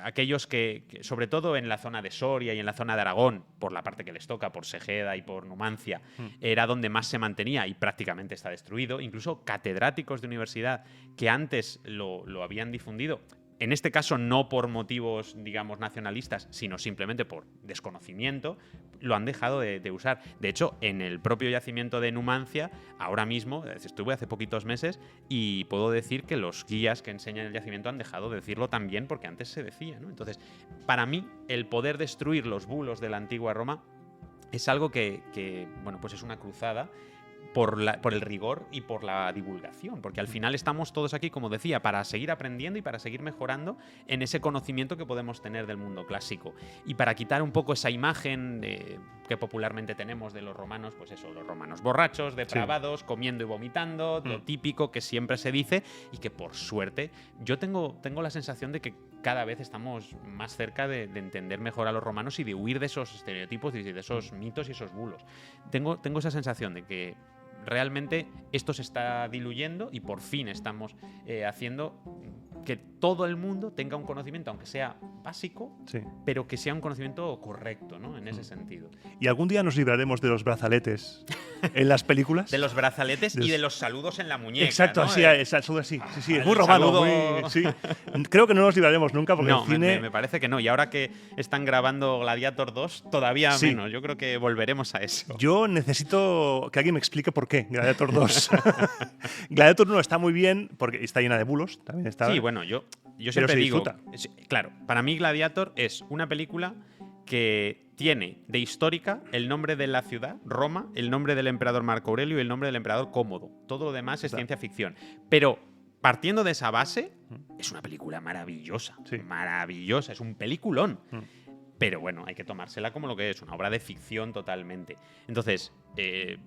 Aquellos que, sobre todo en la zona de Soria y en la zona de Aragón, por la parte que les toca, por Segeda y por Numancia, era donde más se mantenía, y prácticamente está destruido. Incluso catedráticos de universidad que antes lo habían difundido, en este caso no por motivos, digamos, nacionalistas, sino simplemente por desconocimiento, lo han dejado de usar. De hecho, en el propio yacimiento de Numancia, ahora mismo, estuve hace poquitos meses, y puedo decir que los guías que enseñan el yacimiento han dejado de decirlo también, porque antes se decía, ¿no? Entonces, para mí, el poder destruir los bulos de la antigua Roma es algo que bueno, pues es una cruzada por el rigor y por la divulgación, porque al final estamos todos aquí, como decía, para seguir aprendiendo y para seguir mejorando en ese conocimiento que podemos tener del mundo clásico, y para quitar un poco esa imagen que popularmente tenemos de los romanos, pues eso, los romanos borrachos, depravados, comiendo y vomitando, lo típico que siempre se dice, y que por suerte yo tengo la sensación de que cada vez estamos más cerca de entender mejor a los romanos y de huir de esos estereotipos y de esos mitos y esos bulos. Tengo esa sensación de que realmente esto se está diluyendo, y por fin estamos haciendo que todo el mundo tenga un conocimiento, aunque sea básico, pero que sea un conocimiento correcto, ¿no? En ese sentido. ¿Y algún día nos libraremos de los brazaletes en las películas? De los brazaletes y de los saludos en la muñeca. Exacto, ¿no? así, sí, es muy romano. Sí. Creo que no nos libraremos nunca, porque no, el cine... me parece que no. Y ahora que están grabando Gladiator 2, todavía menos. Yo creo que volveremos a eso. Yo necesito que alguien me explique por qué Gladiator 2. Gladiator 1 está muy bien, porque está llena de bulos, también está. Sí, bueno, yo siempre digo, disfruta. Claro, para mí Gladiator es una película que tiene de histórica el nombre de la ciudad, Roma, el nombre del emperador Marco Aurelio y el nombre del emperador Cómodo. Todo lo demás es ciencia ficción. Pero partiendo de esa base, es una película maravillosa. Maravillosa, es un peliculón. Pero bueno, hay que tomársela como lo que es, una obra de ficción totalmente. Entonces,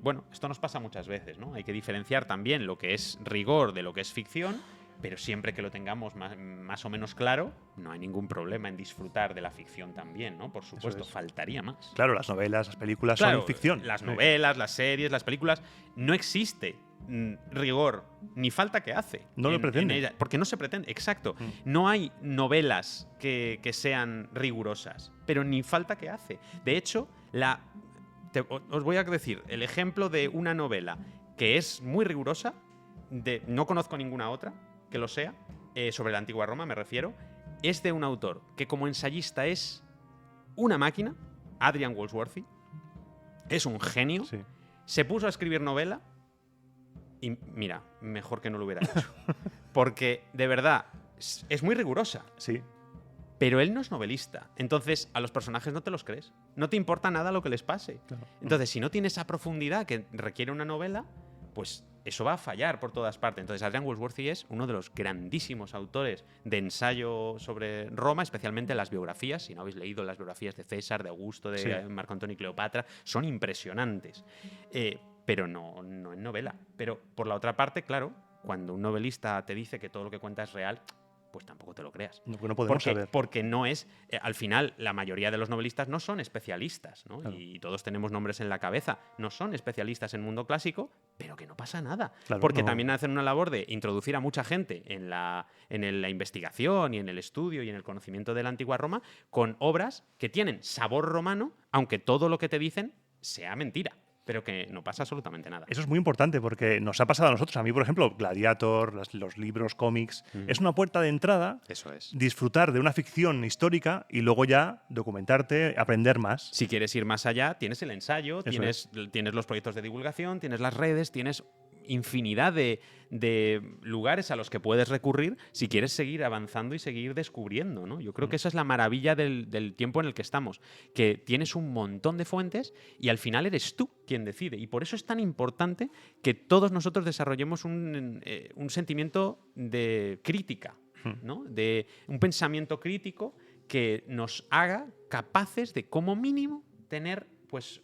bueno, esto nos pasa muchas veces, ¿no? Hay que diferenciar también lo que es rigor de lo que es ficción, pero siempre que lo tengamos más o menos claro, no hay ningún problema en disfrutar de la ficción también, ¿no? Por supuesto, faltaría más. Claro, las novelas, las películas son ficción. Las novelas, las series, las películas, no existe rigor ni falta que hace. No lo pretende. En ella, porque no se pretende, exacto. No hay novelas que sean rigurosas, pero ni falta que hace. De hecho, os voy a decir el ejemplo de una novela que es muy rigurosa, no conozco ninguna otra que lo sea, sobre la antigua Roma me refiero, es de un autor que como ensayista es una máquina, Adrian Goldsworthy, es un genio, se puso a escribir novela y mira, mejor que no lo hubiera hecho. Porque, de verdad, es muy rigurosa. Sí. Pero él no es novelista. Entonces, a los personajes no te los crees. No te importa nada lo que les pase. Claro. Entonces, si no tienes esa profundidad que requiere una novela, pues eso va a fallar por todas partes. Entonces, Adrian Goldsworthy es uno de los grandísimos autores de ensayo sobre Roma, especialmente las biografías. Si no habéis leído las biografías de César, de Augusto, de Marco Antonio y Cleopatra, son impresionantes. Pero no en novela. Pero por la otra parte, claro, cuando un novelista te dice que todo lo que cuenta es real, pues tampoco te lo creas. No podemos saber. Porque no es... al final, la mayoría de los novelistas no son especialistas, ¿no? Claro. Y todos tenemos nombres en la cabeza. No son especialistas en mundo clásico, pero que no pasa nada. Claro, porque también hacen una labor de introducir a mucha gente en la investigación y en el estudio y en el conocimiento de la antigua Roma con obras que tienen sabor romano, aunque todo lo que te dicen sea mentira. pero que no pasa absolutamente nada. Eso es muy importante porque nos ha pasado a nosotros. A mí, por ejemplo, Gladiator, los libros, cómics, es una puerta de entrada. Eso es. Disfrutar de una ficción histórica y luego ya documentarte, aprender más. Si quieres ir más allá, tienes el ensayo, tienes los proyectos de divulgación, tienes las redes, tienes infinidad de lugares a los que puedes recurrir si quieres seguir avanzando y seguir descubriendo, ¿no? Yo creo que esa es la maravilla del tiempo en el que estamos, que tienes un montón de fuentes y al final eres tú quien decide. Y por eso es tan importante que todos nosotros desarrollemos un sentimiento de crítica, ¿no? De un pensamiento crítico que nos haga capaces de, como mínimo, tener, pues,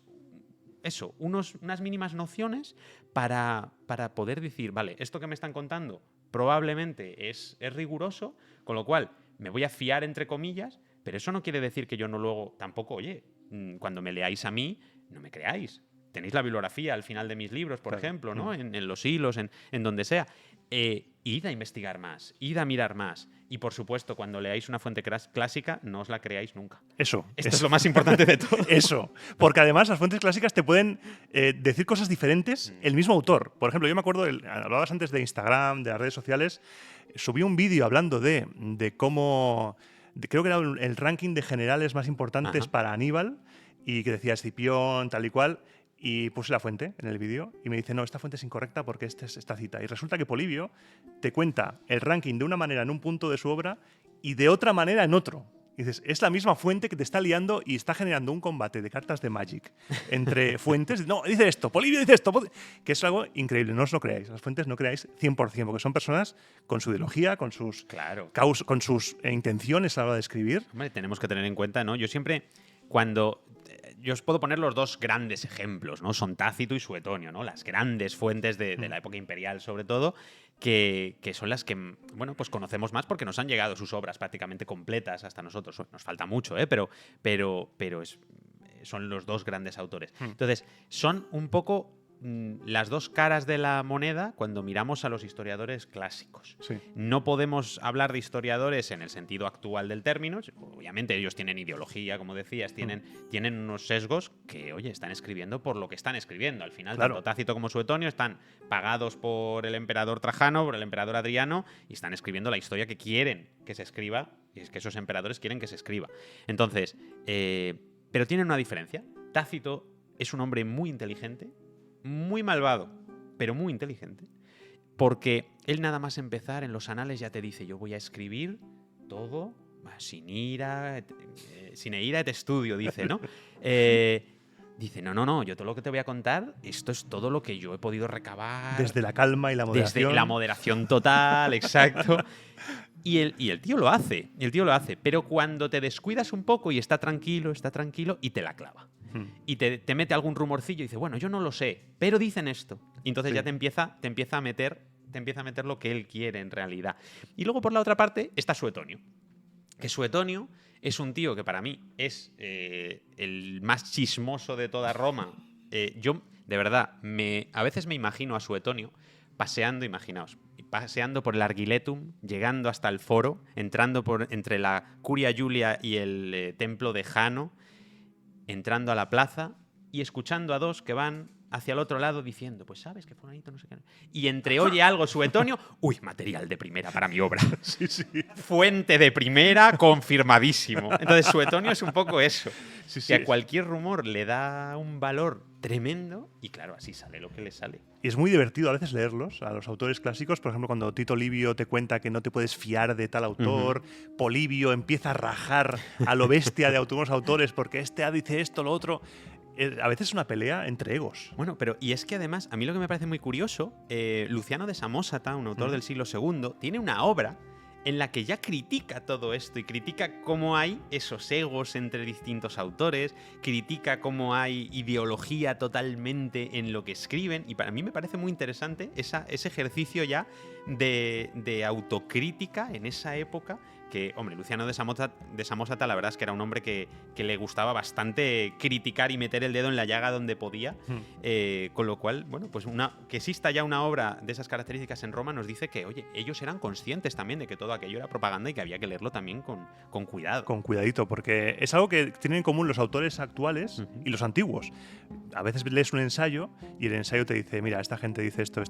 eso, unas mínimas nociones para poder decir, vale, esto que me están contando probablemente es riguroso, con lo cual me voy a fiar, entre comillas, pero eso no quiere decir que yo no luego tampoco, oye, cuando me leáis a mí, no me creáis. Tenéis la bibliografía al final de mis libros, por ejemplo, ¿no? En los hilos, en donde sea. Id a investigar más, id a mirar más. Y, por supuesto, cuando leáis una fuente clásica, no os la creáis nunca. Esto es lo más importante de todo. Eso. Porque además las fuentes clásicas te pueden decir cosas diferentes el mismo autor. Por ejemplo, yo me acuerdo, hablabas antes de Instagram, de las redes sociales, subí un vídeo hablando de cómo... creo que era el ranking de generales más importantes para Aníbal y que decía Escipión, tal y cual. Y puse la fuente en el vídeo y me dice, no, esta fuente es incorrecta porque esta es esta cita. Y resulta que Polibio te cuenta el ranking de una manera en un punto de su obra y de otra manera en otro. Y dices, es la misma fuente que te está liando y está generando un combate de cartas de Magic entre fuentes. No, dice esto, Polibio dice esto. Que es algo increíble, no os lo creáis. Las fuentes no creáis 100%, porque son personas con su ideología, con sus, con sus intenciones a la hora de escribir. Hombre, tenemos que tener en cuenta, ¿no? Yo siempre, cuando... Yo os puedo poner los dos grandes ejemplos, ¿no? Son Tácito y Suetonio, ¿no? Las grandes fuentes de la época imperial, sobre todo, que son las que, bueno, pues conocemos más porque nos han llegado sus obras prácticamente completas hasta nosotros. Nos falta mucho, pero son los dos grandes autores. Entonces, son un poco las dos caras de la moneda cuando miramos a los historiadores clásicos. Sí. No podemos hablar de historiadores en el sentido actual del término. Obviamente ellos tienen ideología, como decías, tienen unos sesgos que, oye, están escribiendo por lo que están escribiendo. Al final, tanto Tácito como Suetonio están pagados por el emperador Trajano, por el emperador Adriano, y están escribiendo la historia que quieren que se escriba, y es que esos emperadores quieren que se escriba. Entonces, pero tienen una diferencia. Tácito es un hombre muy inteligente, muy malvado, pero muy inteligente, porque él nada más empezar en los anales ya te dice, yo voy a escribir todo sin ira et estudio, dice, ¿no? Dice, no, yo todo lo que te voy a contar, esto es todo lo que yo he podido recabar. Desde la calma y la moderación. Desde la moderación total, exacto. Y el tío lo hace, pero cuando te descuidas un poco y está tranquilo, y te la clava. Y te mete algún rumorcillo y dice, bueno, yo no lo sé, pero dicen esto. Y entonces ya te empieza a meter lo que él quiere en realidad. Y luego por la otra parte está Suetonio. Que Suetonio es un tío que para mí es el más chismoso de toda Roma. Yo, de verdad, a veces me imagino a Suetonio paseando, imaginaos, paseando por el Argiletum, llegando hasta el foro, entrando entre la Curia Julia y el templo de Jano, entrando a la plaza y escuchando a dos que van hacia el otro lado diciendo, pues sabes que fulanito no sé qué. Y entre oye algo Suetonio, uy, material de primera para mi obra. Sí. Fuente de primera, confirmadísimo. Entonces Suetonio es un poco eso. Sí. Que a cualquier rumor le da un valor tremendo y claro, así sale lo que le sale. Y es muy divertido a veces leerlos, a los autores clásicos. Por ejemplo, cuando Tito Livio te cuenta que no te puedes fiar de tal autor, Polibio empieza a rajar a lo bestia de algunos autores porque dice esto, lo otro. A veces es una pelea entre egos. Bueno, pero y es que además, a mí lo que me parece muy curioso, Luciano de Samosata, un autor del siglo II, tiene una obra en la que ya critica todo esto y critica cómo hay esos egos entre distintos autores, critica cómo hay ideología totalmente en lo que escriben, y para mí me parece muy interesante ese ejercicio ya de autocrítica en esa época. Que, hombre, Luciano de Samosata la verdad es que era un hombre que le gustaba bastante criticar y meter el dedo en la llaga donde podía, con lo cual, bueno, pues que exista ya una obra de esas características en Roma nos dice que, oye, ellos eran conscientes también de que todo aquello era propaganda y que había que leerlo también con cuidado. Con cuidadito, porque es algo que tienen en común los autores actuales y los antiguos. A veces lees un ensayo y el ensayo te dice, mira, esta gente dice esto.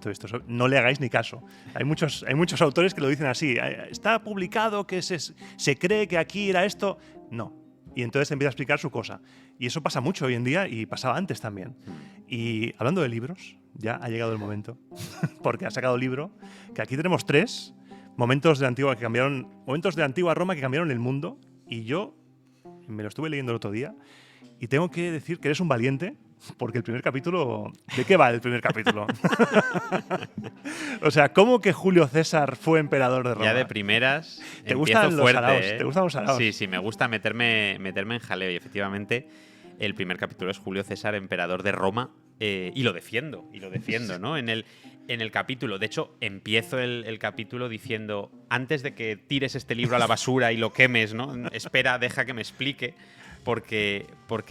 No le hagáis ni caso. Hay muchos autores que lo dicen así. Está publicado que se cree que aquí era esto. No. Y entonces te empieza a explicar su cosa. Y eso pasa mucho hoy en día y pasaba antes también. Y hablando de libros, ya ha llegado el momento, porque ha sacado libro, que aquí tenemos 3 momentos de antigua Roma que cambiaron el mundo. Y yo me lo estuve leyendo el otro día y tengo que decir que eres un valiente, porque el primer capítulo... ¿De qué va el primer capítulo? O sea, ¿cómo que Julio César fue emperador de Roma? Ya de primeras ¿Te gustan los fuerte, ¿Te gustan los araos? Sí, me gusta meterme en jaleo. Y efectivamente, el primer capítulo es Julio César, emperador de Roma. Y lo defiendo, ¿no? En el capítulo. De hecho, empiezo el capítulo diciendo, antes de que tires este libro a la basura y lo quemes, ¿no? Espera, deja que me explique. Porque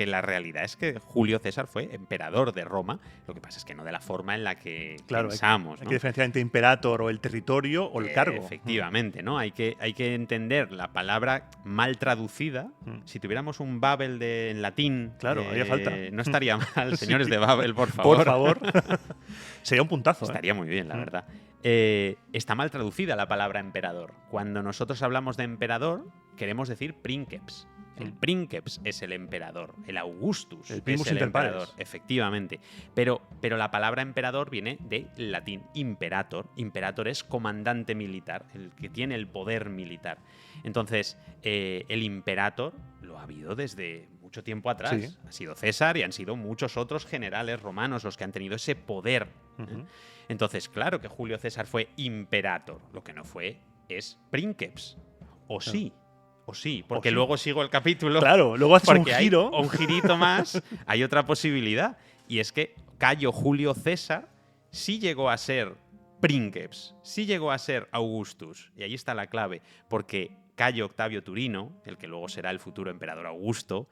la realidad es que Julio César fue emperador de Roma. Lo que pasa es que no de la forma en la que pensamos. Hay que diferenciar entre imperator o el territorio o el cargo. Efectivamente, ¿no? Hay que entender la palabra mal traducida. Si tuviéramos un Babel en latín, haría falta. No estaría mal, señores de Babel, por favor. Por favor. Sería un puntazo. Estaría muy bien, la verdad. Está mal traducida la palabra emperador. Cuando nosotros hablamos de emperador, queremos decir princeps. El princeps es el emperador, el Augustus el primus es el inter pares. emperador, efectivamente. Pero la palabra emperador viene de latín, imperator. Imperator es comandante militar, el que tiene el poder militar. Entonces, el imperator lo ha habido desde mucho tiempo atrás. Sí. Ha sido César y han sido muchos otros generales romanos los que han tenido ese poder. Entonces, claro que Julio César fue imperator. Lo que no fue es princeps. O sí. O sí, porque luego sigo el capítulo. Claro, luego haces un giro. Un girito más. Hay otra posibilidad. Y es que Cayo Julio César sí llegó a ser princeps, sí llegó a ser Augustus. Y ahí está la clave. Porque Cayo Octavio Turino, el que luego será el futuro emperador Augusto,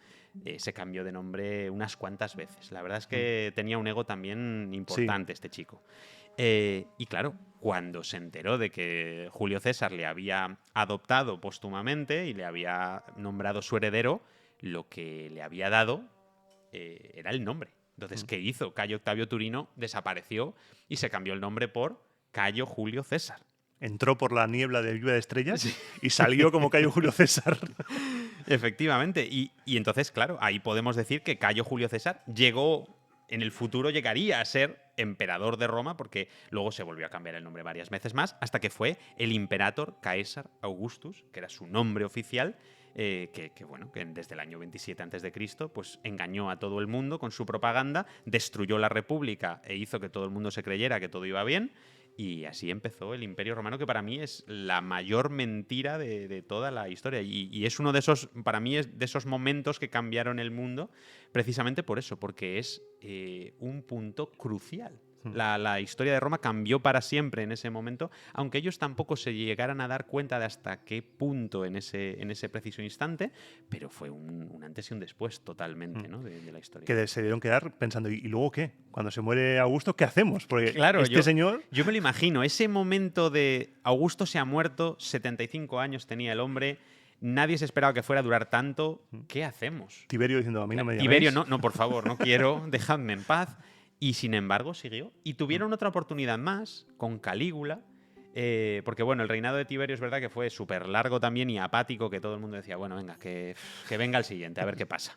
se cambió de nombre unas cuantas veces. La verdad es que tenía un ego también importante este chico. Y claro, cuando se enteró de que Julio César le había adoptado póstumamente y le había nombrado su heredero, lo que le había dado era el nombre. Entonces, ¿qué hizo? Cayo Octavio Turino desapareció y se cambió el nombre por Cayo Julio César. Entró por la niebla de lluvia de estrellas y salió como Cayo Julio César. Efectivamente. Y entonces, claro, ahí podemos decir que Cayo Julio César en el futuro llegaría a ser emperador de Roma, porque luego se volvió a cambiar el nombre varias veces más, hasta que fue el Imperator Caesar Augustus, que era su nombre oficial, que desde el año 27 a.C. pues engañó a todo el mundo con su propaganda, destruyó la República e hizo que todo el mundo se creyera que todo iba bien. Y así empezó el Imperio Romano, que para mí es la mayor mentira de toda la historia. Y es uno de esos, para mí, es de esos momentos que cambiaron el mundo, precisamente por eso, porque es un punto crucial. La historia de Roma cambió para siempre en ese momento, aunque ellos tampoco se llegaran a dar cuenta de hasta qué punto en ese preciso instante, pero fue un antes y un después totalmente, ¿no? de la historia. Que se dieron que dar pensando, ¿y luego qué? Cuando se muere Augusto, ¿qué hacemos? Porque claro, señor... Yo me lo imagino, ese momento de Augusto se ha muerto, 75 años tenía el hombre, nadie se esperaba que fuera a durar tanto, ¿qué hacemos? Tiberio diciendo, a mí no me llaméis. Tiberio, no, por favor, no quiero, dejadme en paz. Y sin embargo siguió. Y tuvieron otra oportunidad más con Calígula, porque bueno, el reinado de Tiberio es verdad que fue súper largo también y apático, que todo el mundo decía, bueno, venga, que venga el siguiente, a ver qué pasa.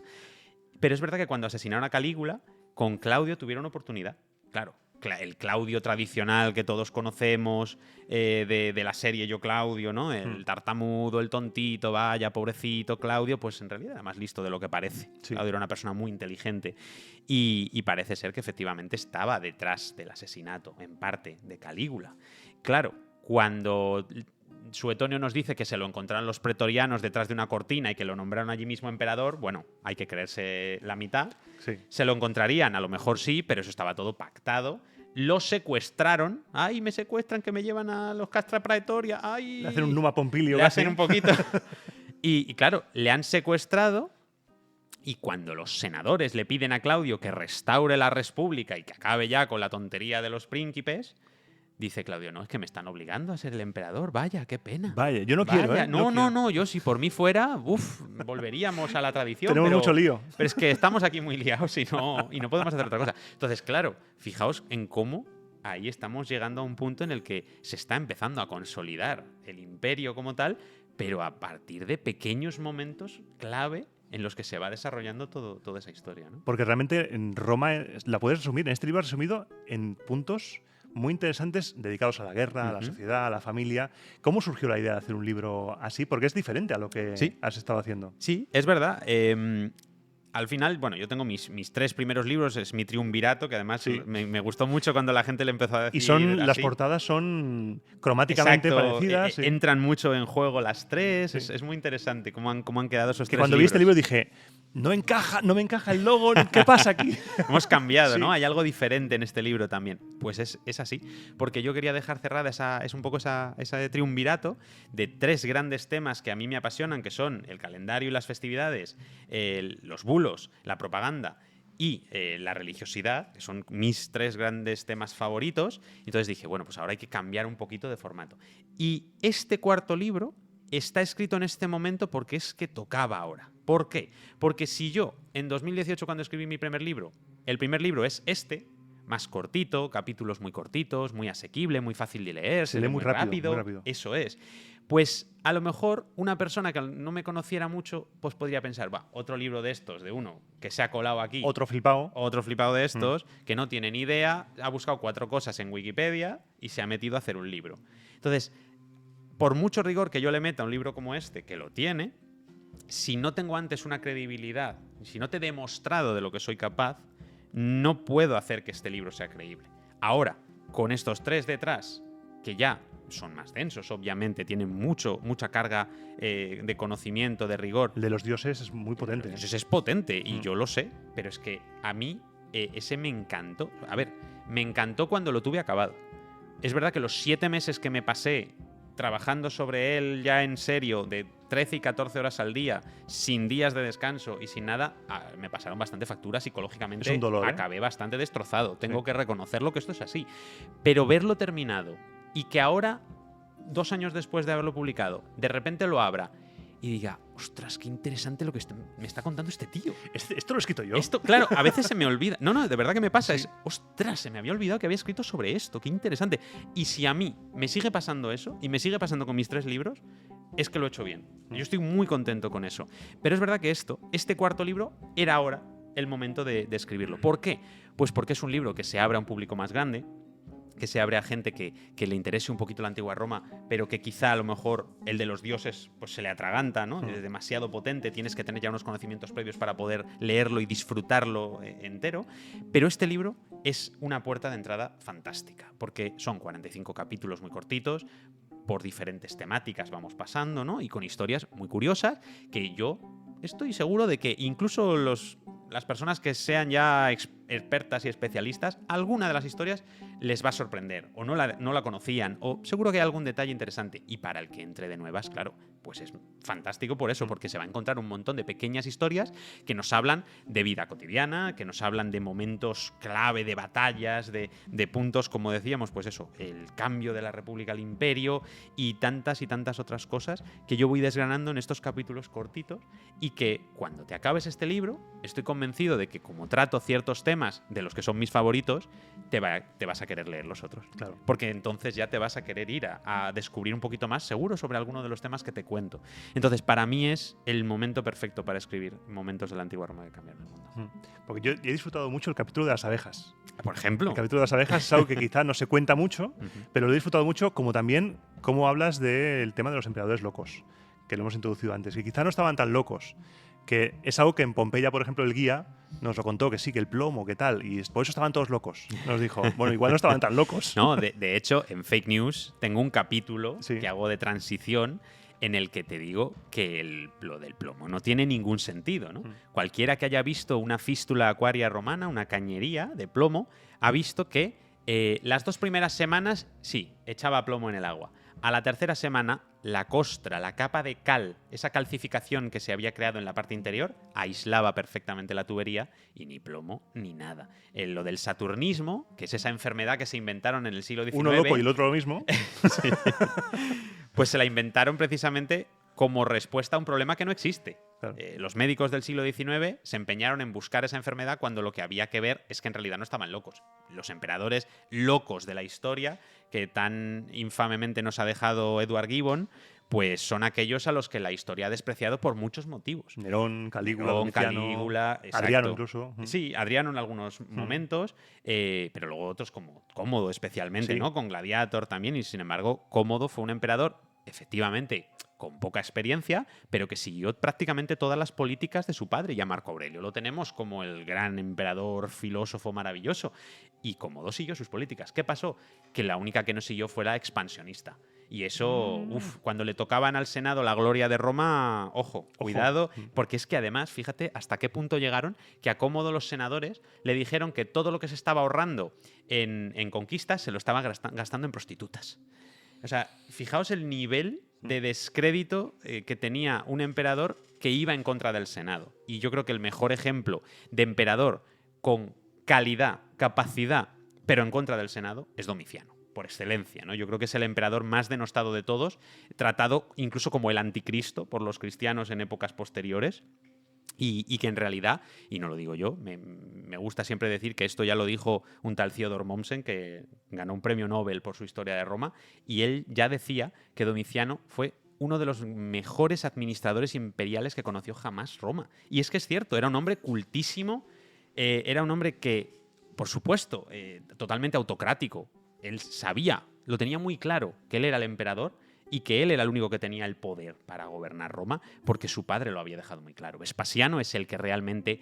Pero es verdad que cuando asesinaron a Calígula, con Claudio tuvieron oportunidad. Claro, el Claudio tradicional que todos conocemos de la serie Yo Claudio, ¿no? El tartamudo, el tontito, vaya, pobrecito Claudio, pues en realidad era más listo de lo que parece. Sí. Claudio era una persona muy inteligente y parece ser que efectivamente estaba detrás del asesinato, en parte, de Calígula. Claro, cuando Suetonio nos dice que se lo encontraron los pretorianos detrás de una cortina y que lo nombraron allí mismo emperador, bueno, hay que creerse la mitad. Sí. Se lo encontrarían, a lo mejor sí, pero eso estaba todo pactado. lo secuestraron. ¡Ay, me secuestran, que me llevan a los Castra Praetoria! ¡Ay! Le hacen un Numa Pompilio. Le casi. hacen un poquito. Y claro, le han secuestrado y cuando los senadores le piden a Claudio que restaure la República y que acabe ya con la tontería de los príncipes, dice Claudio, no, es que me están obligando a ser el emperador. Vaya, qué pena. Vaya, yo no quiero, ¿eh? No, yo si por mí fuera, volveríamos a la tradición. Tenemos pero, mucho lío. Pero es que estamos aquí muy liados y no podemos hacer otra cosa. Entonces, claro, fijaos en cómo ahí estamos llegando a un punto en el que se está empezando a consolidar el imperio como tal, pero a partir de pequeños momentos clave en los que se va desarrollando toda esa historia, ¿no? Porque realmente en Roma la puedes resumir, en este libro resumido en puntos muy interesantes dedicados a la guerra, a la sociedad, a la familia. ¿Cómo surgió la idea de hacer un libro así? Porque es diferente a lo que has estado haciendo. Sí, es verdad. Al final, bueno, yo tengo mis 3 primeros libros, es mi triunvirato, que además me gustó mucho cuando la gente le empezó a decir. Y las portadas son cromáticamente parecidas. Entran mucho en juego las 3, es muy interesante cómo han quedado esos 3 libros. Cuando vi este libro dije, no me encaja el logo, ¿qué pasa aquí? Hemos cambiado, ¿no? Hay algo diferente en este libro también. Pues es así, porque yo quería dejar cerrada ese triunvirato de 3 grandes temas que a mí me apasionan, que son el calendario y las festividades, los bulos, la propaganda y la religiosidad, que son mis 3 grandes temas favoritos. Entonces dije, bueno, pues ahora hay que cambiar un poquito de formato. Y este 4.º libro está escrito en este momento porque es que tocaba ahora. ¿Por qué? Porque si yo, en 2018, cuando escribí mi primer libro, el primer libro es más cortito, capítulos muy cortitos, muy asequible, muy fácil de leer, se lee muy rápido. Eso es. Pues a lo mejor una persona que no me conociera mucho, pues podría pensar, otro libro de estos, de uno que se ha colado aquí. Otro flipado de estos, que no tiene ni idea, ha buscado 4 cosas en Wikipedia y se ha metido a hacer un libro. Entonces, por mucho rigor que yo le meta a un libro como este, que lo tiene, si no tengo antes una credibilidad, si no te he demostrado de lo que soy capaz, no puedo hacer que este libro sea creíble. Ahora, con estos 3 detrás, que ya son más densos, obviamente, tienen mucha carga de conocimiento, de rigor. El de los dioses es muy potente. Es potente, y yo lo sé, pero es que a mí ese me encantó. A ver, me encantó cuando lo tuve acabado. Es verdad que los 7 meses que me pasé trabajando sobre él ya en serio, de 13 y 14 horas al día, sin días de descanso y sin nada, me pasaron bastante factura psicológicamente. Es un dolor, acabé bastante destrozado. Tengo que reconocerlo, que esto es así. Pero verlo terminado y que ahora, 2 años después de haberlo publicado, de repente lo abra y diga, ostras, qué interesante lo que me está contando este tío. ¿Esto lo he escrito yo? Esto, claro, a veces se me olvida. No, de verdad que me pasa. Sí. Ostras, se me había olvidado que había escrito sobre esto. Qué interesante. Y si a mí me sigue pasando eso, y me sigue pasando con mis 3 libros, es que lo he hecho bien. Yo estoy muy contento con eso. Pero es verdad que este 4.º libro, era ahora el momento de escribirlo. ¿Por qué? Pues porque es un libro que se abre a un público más grande, que se abre a gente que le interese un poquito la antigua Roma, pero que quizá a lo mejor el de los dioses pues se le atraganta, ¿no? Es demasiado potente, tienes que tener ya unos conocimientos previos para poder leerlo y disfrutarlo entero. Pero este libro es una puerta de entrada fantástica, porque son 45 capítulos muy cortitos, por diferentes temáticas vamos pasando, ¿no? Y con historias muy curiosas que yo estoy seguro de que incluso las personas que sean ya expertas y especialistas, alguna de las historias les va a sorprender, o no la conocían, o seguro que hay algún detalle interesante. Y para el que entre de nuevas, claro, pues es fantástico por eso, porque se va a encontrar un montón de pequeñas historias que nos hablan de vida cotidiana, que nos hablan de momentos clave, de batallas, de puntos, como decíamos, pues eso, el cambio de la República al Imperio y tantas otras cosas que yo voy desgranando en estos capítulos cortitos, y que cuando te acabes este libro, estoy convencido de que como trato ciertos temas de los que son mis favoritos, te vas a querer leer los otros. Claro. Porque entonces ya te vas a querer ir a descubrir un poquito más seguro sobre alguno de los temas que te cuento. Entonces, para mí es el momento perfecto para escribir momentos de la antigua Roma que cambiaron el mundo. Porque yo he disfrutado mucho el capítulo de las abejas. Por ejemplo. El capítulo de las abejas es algo que quizá no se cuenta mucho, pero lo he disfrutado mucho, como también cómo hablas del tema de los emperadores locos, que lo hemos introducido antes, que quizá no estaban tan locos, que es algo que en Pompeya, por ejemplo, el guía nos lo contó, que sí, que el plomo, que tal, y por eso estaban todos locos. Nos dijo, bueno, igual no estaban tan locos. No, de hecho, en Fake News tengo un capítulo que hago de transición en el que te digo que lo del plomo no tiene ningún sentido, ¿no? Cualquiera que haya visto una fístula acuaria romana, una cañería de plomo, ha visto que Las 2 primeras semanas, sí, echaba plomo en el agua. A la tercera semana, la costra, la capa de cal, esa calcificación que se había creado en la parte interior, aislaba perfectamente la tubería y ni plomo ni nada. Lo del saturnismo, que es esa enfermedad que se inventaron en el siglo XIX... Uno loco y el otro lo mismo. Sí. Pues se la inventaron precisamente como respuesta a un problema que no existe. Claro. Los médicos del siglo XIX se empeñaron en buscar esa enfermedad cuando lo que había que ver es que en realidad no estaban locos. Los emperadores locos de la historia, que tan infamemente nos ha dejado Edward Gibbon, pues son aquellos a los que la historia ha despreciado por muchos motivos. Nerón, Calígula, Nerón, Domiciano, Calígula, exacto. Adriano incluso. Sí, Adriano en algunos momentos, pero luego otros como Cómodo especialmente, Sí. ¿no? Con Gladiator también, y sin embargo Cómodo fue un emperador, efectivamente, con poca experiencia, pero que siguió prácticamente todas las políticas de su padre. Y a Marco Aurelio lo tenemos como el gran emperador, filósofo maravilloso, y Cómodo siguió sus políticas. ¿Qué pasó? Que la única que no siguió fue la expansionista. Y eso, cuando le tocaban al Senado la gloria de Roma, ojo, cuidado, porque es que además, fíjate hasta qué punto llegaron, que a Cómodo los senadores le dijeron que todo lo que se estaba ahorrando en conquistas se lo estaba gastando en prostitutas. O sea, fijaos el nivel de descrédito que tenía un emperador que iba en contra del Senado. Y yo creo que el mejor ejemplo de emperador con calidad, capacidad, pero en contra del Senado, es Domiciano, por excelencia, ¿no? Yo creo que es el emperador más denostado de todos, tratado incluso como el anticristo por los cristianos en épocas posteriores. Y que en realidad, y no lo digo yo, me gusta siempre decir que esto ya lo dijo un tal Theodor Mommsen, que ganó un premio Nobel por su historia de Roma, y él ya decía que Domiciano fue uno de los mejores administradores imperiales que conoció jamás Roma. Y es que es cierto, era un hombre cultísimo, era un hombre que, por supuesto, totalmente autocrático. Él sabía, lo tenía muy claro, que él era el emperador, y que él era el único que tenía el poder para gobernar Roma, porque su padre lo había dejado muy claro. Vespasiano es el que realmente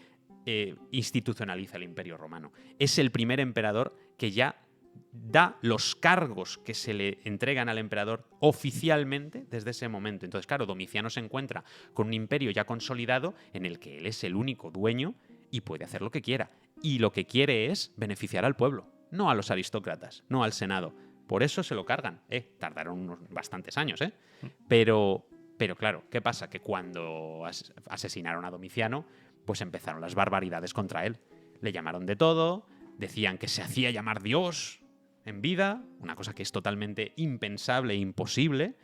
institucionaliza el Imperio Romano. Es el primer emperador que ya da los cargos que se le entregan al emperador oficialmente desde ese momento. Entonces, claro, Domiciano se encuentra con un imperio ya consolidado en el que él es el único dueño y puede hacer lo que quiera. Y lo que quiere es beneficiar al pueblo, no a los aristócratas, no al Senado. Por eso se lo cargan. Tardaron unos bastantes años, ¿eh? Pero claro, ¿qué pasa? Que cuando asesinaron a Domiciano, pues empezaron las barbaridades contra él. Le llamaron de todo, decían que se hacía llamar Dios en vida, una cosa que es totalmente impensable e imposible.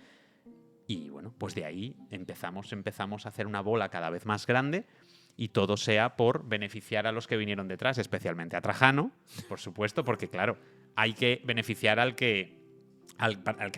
Y bueno, pues de ahí empezamos a hacer una bola cada vez más grande, y todo sea por beneficiar a los que vinieron detrás, especialmente a Trajano, por supuesto, porque claro, hay que beneficiar al que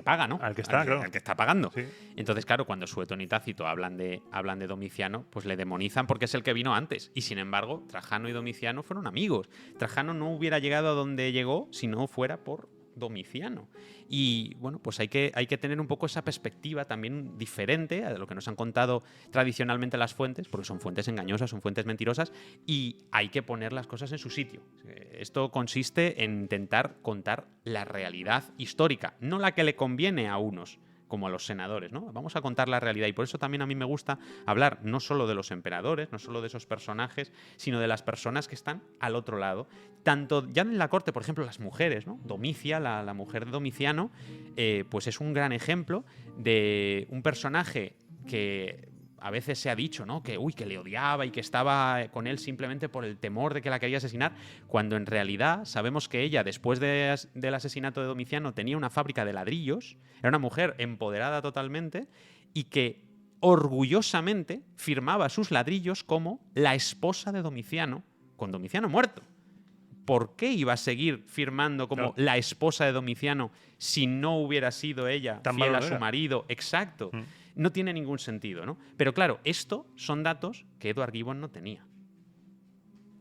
paga, ¿no? Al que está, claro. Al que está pagando. Sí. Entonces, claro, cuando Suetonio y Tácito hablan de Domiciano, pues le demonizan porque es el que vino antes. Y sin embargo, Trajano y Domiciano fueron amigos. Trajano no hubiera llegado a donde llegó si no fuera por Domiciano. Y bueno, pues hay que tener un poco esa perspectiva también diferente a lo que nos han contado tradicionalmente las fuentes, porque son fuentes engañosas, son fuentes mentirosas, y hay que poner las cosas en su sitio. Esto consiste en intentar contar la realidad histórica, no la que le conviene a unos, como a los senadores, ¿no? Vamos a contar la realidad, y por eso también a mí me gusta hablar no solo de los emperadores, no solo de esos personajes, sino de las personas que están al otro lado. Tanto ya en la corte, por ejemplo, las mujeres, ¿no? Domicia, la mujer de Domiciano, pues es un gran ejemplo de un personaje que a veces se ha dicho, ¿no? Que le odiaba y que estaba con él simplemente por el temor de que la quería asesinar, cuando en realidad sabemos que ella, después del asesinato de Domiciano, tenía una fábrica de ladrillos, era una mujer empoderada totalmente y que orgullosamente firmaba sus ladrillos como la esposa de Domiciano, con Domiciano muerto. ¿Por qué iba a seguir firmando como la esposa de Domiciano si no hubiera sido ella Tan fiel malo a su era. marido? Exacto. No tiene ningún sentido, ¿no? Pero claro, esto son datos que Edward Gibbon no tenía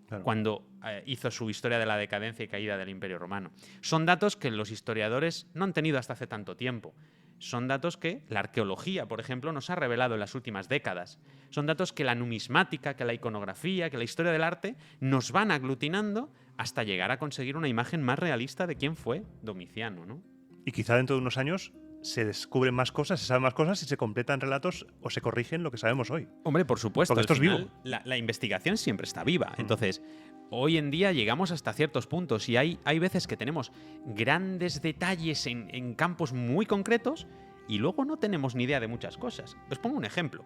Claro. cuando hizo su historia de la decadencia y caída del Imperio Romano. Son datos que los historiadores no han tenido hasta hace tanto tiempo. Son datos que la arqueología, por ejemplo, nos ha revelado en las últimas décadas. Son datos que la numismática, que la iconografía, que la historia del arte nos van aglutinando hasta llegar a conseguir una imagen más realista de quién fue Domiciano, ¿no? Y quizá dentro de unos años se descubren más cosas, se saben más cosas y se completan relatos o se corrigen lo que sabemos hoy. Hombre, por supuesto. Porque esto al es final, vivo. La investigación siempre está viva. Entonces, hoy en día llegamos hasta ciertos puntos y hay veces que tenemos grandes detalles en campos muy concretos y luego no tenemos ni idea de muchas cosas. Os pongo un ejemplo.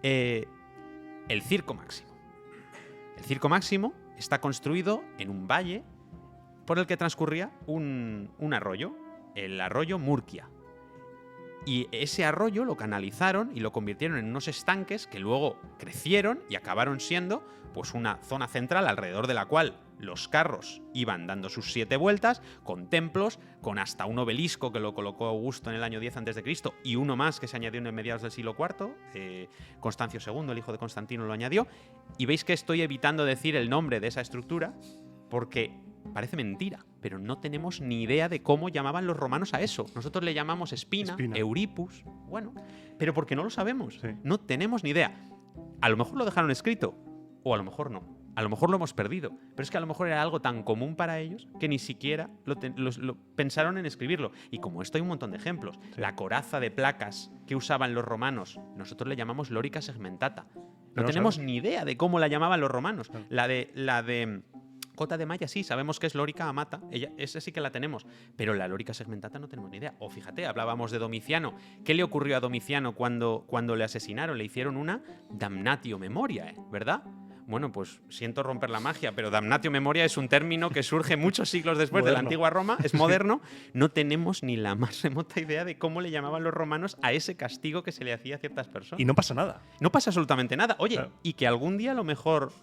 El Circo Máximo. El Circo Máximo está construido en un valle por el que transcurría un arroyo, el arroyo Murcia. Y ese arroyo lo canalizaron y lo convirtieron en unos estanques que luego crecieron y acabaron siendo pues una zona central alrededor de la cual los carros iban dando sus 7 vueltas, con templos, con hasta un obelisco que lo colocó Augusto en el año 10 a.C. y uno más que se añadió en mediados del siglo IV, Constancio II, el hijo de Constantino, lo añadió. Y veis que estoy evitando decir el nombre de esa estructura porque parece mentira, pero no tenemos ni idea de cómo llamaban los romanos a eso. Nosotros le llamamos espina. Euripus, bueno, pero porque no lo sabemos. Sí. No tenemos ni idea. A lo mejor lo dejaron escrito, o a lo mejor no. A lo mejor lo hemos perdido, pero es que a lo mejor era algo tan común para ellos que ni siquiera lo pensaron en escribirlo. Y como esto hay un montón de ejemplos. Sí. La coraza de placas que usaban los romanos, nosotros le llamamos lórica segmentata. No tenemos ni idea de cómo la llamaban los romanos. Claro. La de Cota de Maya sí, sabemos que es lórica amata, esa sí que la tenemos, pero la lórica segmentata no tenemos ni idea. O fíjate, hablábamos de Domiciano. ¿Qué le ocurrió a Domiciano cuando le asesinaron? Le hicieron una damnatio memoria, ¿verdad? Bueno, pues siento romper la magia, pero damnatio memoria es un término que surge muchos siglos después de la antigua Roma, es moderno. No tenemos ni la más remota idea de cómo le llamaban los romanos a ese castigo que se le hacía a ciertas personas. Y no pasa nada. No pasa absolutamente nada. Oye, claro. Y que algún día a lo mejor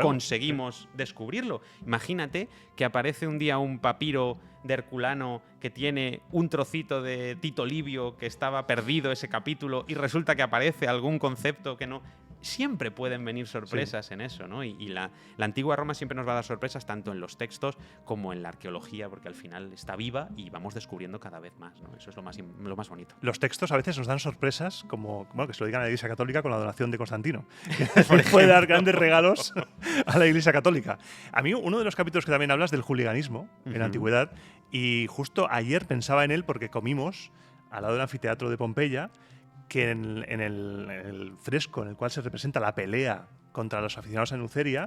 conseguimos descubrirlo. Imagínate que aparece un día un papiro de Herculano que tiene un trocito de Tito Livio que estaba perdido ese capítulo y resulta que aparece algún concepto que no... Siempre pueden venir sorpresas en eso, ¿no? Y la antigua Roma siempre nos va a dar sorpresas tanto en los textos como en la arqueología, porque al final está viva y vamos descubriendo cada vez más, ¿no? Eso es lo más bonito. Los textos a veces nos dan sorpresas, como bueno, que se lo digan a la Iglesia Católica con la donación de Constantino. Puede dar grandes regalos a la Iglesia Católica. A mí uno de los capítulos que también hablas del hooliganismo en la antigüedad, y justo ayer pensaba en él porque comimos al lado del anfiteatro de Pompeya, que en el fresco en el cual se representa la pelea contra los aficionados a Nuceria,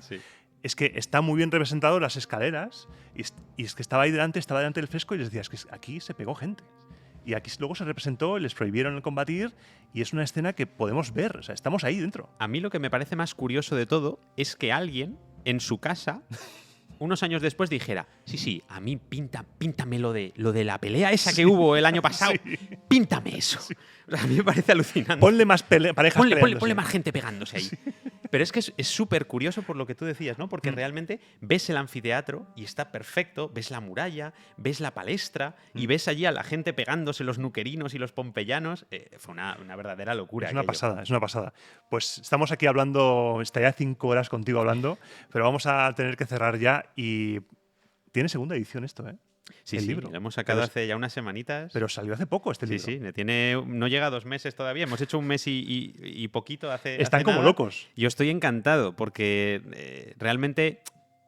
es que está muy bien representado las escaleras y es que estaba delante del fresco y les decía, es que aquí se pegó gente. Y aquí luego se representó, les prohibieron el combatir y es una escena que podemos ver, o sea, estamos ahí dentro. A mí lo que me parece más curioso de todo es que alguien en su casa... unos años después dijera, sí, a mí píntame lo de la pelea esa que hubo el año pasado. Sí. Píntame eso. Sí. O sea, a mí me parece alucinante. Ponle más parejas ponle más gente pegándose ahí. Sí. Pero es que es súper curioso por lo que tú decías, ¿no? Porque realmente ves el anfiteatro y está perfecto, ves la muralla, ves la palestra y ves allí a la gente pegándose, los nuquerinos y los pompeyanos. Fue una verdadera locura. Es una pasada. Pues estamos aquí hablando, estaría 5 horas contigo hablando, pero vamos a tener que cerrar ya y tiene segunda edición esto, ¿eh? Sí, libro. Lo hemos sacado hace ya unas semanitas. Pero salió hace poco este libro. Sí, no llega a 2 meses todavía. Hemos hecho 1 mes y poquito hace Están hace como nada. Locos. Yo estoy encantado porque realmente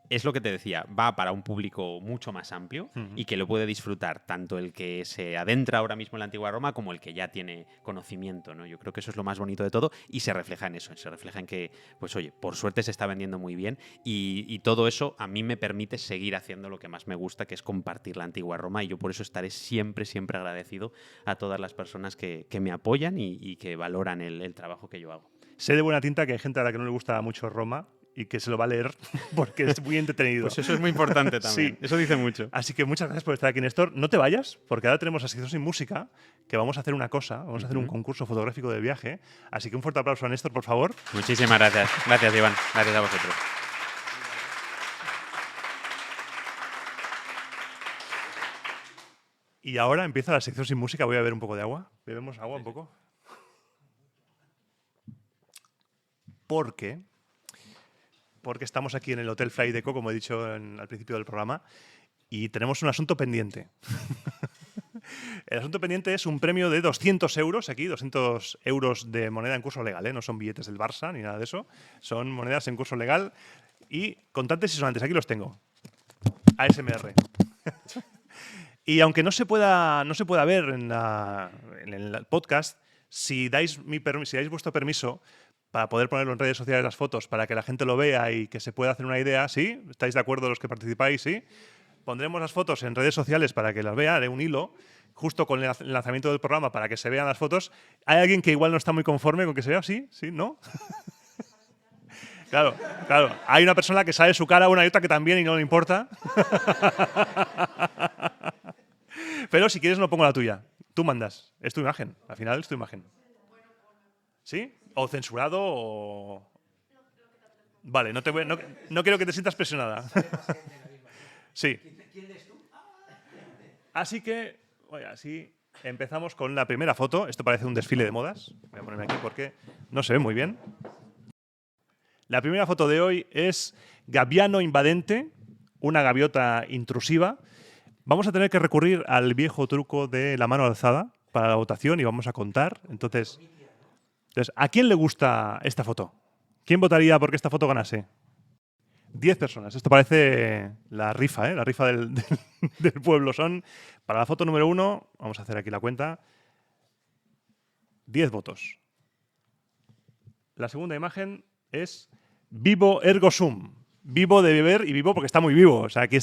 es lo que te decía, va para un público mucho más amplio y que lo puede disfrutar tanto el que se adentra ahora mismo en la antigua Roma como el que ya tiene conocimiento, ¿no? Yo creo que eso es lo más bonito de todo y se refleja en eso, se refleja en que, pues oye, por suerte se está vendiendo muy bien y todo eso a mí me permite seguir haciendo lo que más me gusta, que es compartir la antigua Roma y yo por eso estaré siempre agradecido a todas las personas que me apoyan y que valoran el trabajo que yo hago. Sé de buena tinta que hay gente a la que no le gusta mucho Roma y que se lo va a leer porque es muy entretenido. Pues eso es muy importante también. Sí. Eso dice mucho. Así que muchas gracias por estar aquí, Néstor. No te vayas, porque ahora tenemos la sección sin música, que vamos a hacer una cosa, vamos a hacer un concurso fotográfico del viaje. Así que un fuerte aplauso a Néstor, por favor. Muchísimas gracias. Gracias, Iván. Gracias a vosotros. Y ahora empieza la sección sin música. Voy a beber un poco de agua. ¿Bebemos agua un poco? Porque estamos aquí en el Hotel Fly Deco, como he dicho al principio del programa, y tenemos un asunto pendiente. El asunto pendiente es un premio de 200 euros aquí, 200 euros de moneda en curso legal, ¿eh? No son billetes del Barça ni nada de eso, son monedas en curso legal y contantes y sonantes. Aquí los tengo. ASMR. Y aunque no se pueda ver en el podcast, si dais vuestro permiso para poder ponerlo en redes sociales las fotos, para que la gente lo vea y que se pueda hacer una idea, ¿sí? ¿Estáis de acuerdo los que participáis? ¿Sí? Pondremos las fotos en redes sociales para que las vea, haré un hilo, justo con el lanzamiento del programa para que se vean las fotos. ¿Hay alguien que igual no está muy conforme con que se vea? ¿Sí? ¿Sí? ¿No? Claro. Hay una persona que sabe su cara, una y otra que también y no le importa. Pero si quieres no pongo la tuya. Tú mandas. Es tu imagen. Al final es tu imagen. ¿Sí? O censurado o... Vale, no quiero que te sientas presionada. Sí. Así que, oye, así empezamos con la primera foto. Esto parece un desfile de modas. Voy a ponerme aquí porque no se ve muy bien. La primera foto de hoy es Gaviano invadente, una gaviota intrusiva. Vamos a tener que recurrir al viejo truco de la mano alzada para la votación y vamos a contar. Entonces, ¿a quién le gusta esta foto? ¿Quién votaría porque esta foto ganase? 10 personas. Esto parece la rifa, ¿eh? La rifa del pueblo. Son, para la foto número 1, vamos a hacer aquí la cuenta, 10 votos. La segunda imagen es vivo ergo sum. Vivo de beber y vivo porque está muy vivo. O sea, aquí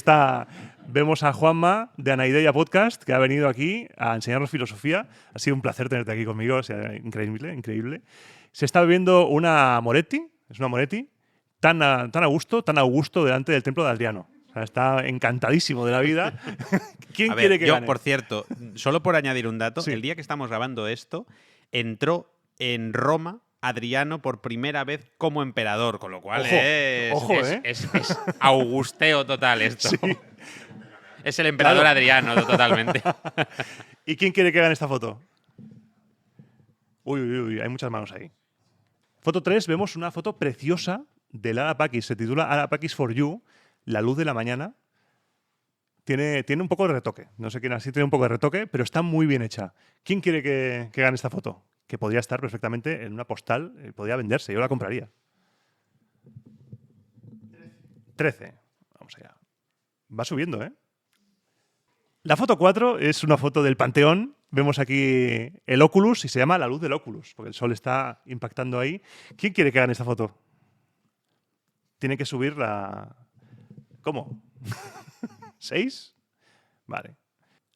vemos a Juanma de Anaideia Podcast, que ha venido aquí a enseñarnos filosofía. Ha sido un placer tenerte aquí conmigo, o sea, increíble. Se está bebiendo una Moretti, es una Moretti, tan a gusto, tan augusto delante del templo de Adriano. O sea, está encantadísimo de la vida. ¿Quién quiere que gane? Por cierto, solo por añadir un dato, Sí. el día que estamos grabando esto, entró en Roma Adriano por primera vez como emperador, con lo cual es augusteo total esto. Sí. Es el emperador Adriano totalmente. ¿Y quién quiere que gane esta foto? Uy, hay muchas manos ahí. Foto 3, vemos una foto preciosa del Arapakis. Se titula Arapakis for You, la luz de la mañana. Tiene un poco de retoque. No sé quién así tiene un poco de retoque, pero está muy bien hecha. ¿Quién quiere que gane esta foto? Que podría estar perfectamente en una postal, podría venderse, yo la compraría. 13. Vamos allá. Va subiendo, ¿eh? La foto 4 es una foto del Panteón. Vemos aquí el Oculus y se llama la luz del Oculus, porque el sol está impactando ahí. ¿Quién quiere que hagan esta foto? Tiene que subir la... ¿Cómo? ¿6? Vale.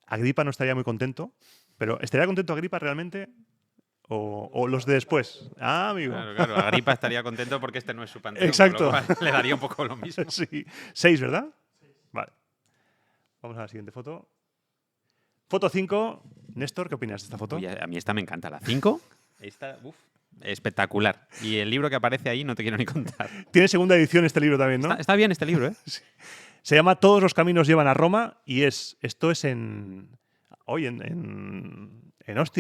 Agripa no estaría muy contento, pero ¿estaría contento Agripa realmente? ¿O los de después? Ah, amigo. Claro, Agripa estaría contento porque este no es su panteón. Exacto. Con lo cual le daría un poco lo mismo. Sí. 6, ¿verdad? Vale. Vamos a la siguiente foto. Foto 5. Néstor, ¿qué opinas de esta foto? Uy, a mí esta me encanta. La 5, esta, espectacular. Y el libro que aparece ahí no te quiero ni contar. Tiene segunda edición este libro también, ¿no? Está bien este libro, ¿eh? Sí. Se llama Todos los caminos llevan a Roma y esto es en Ostia,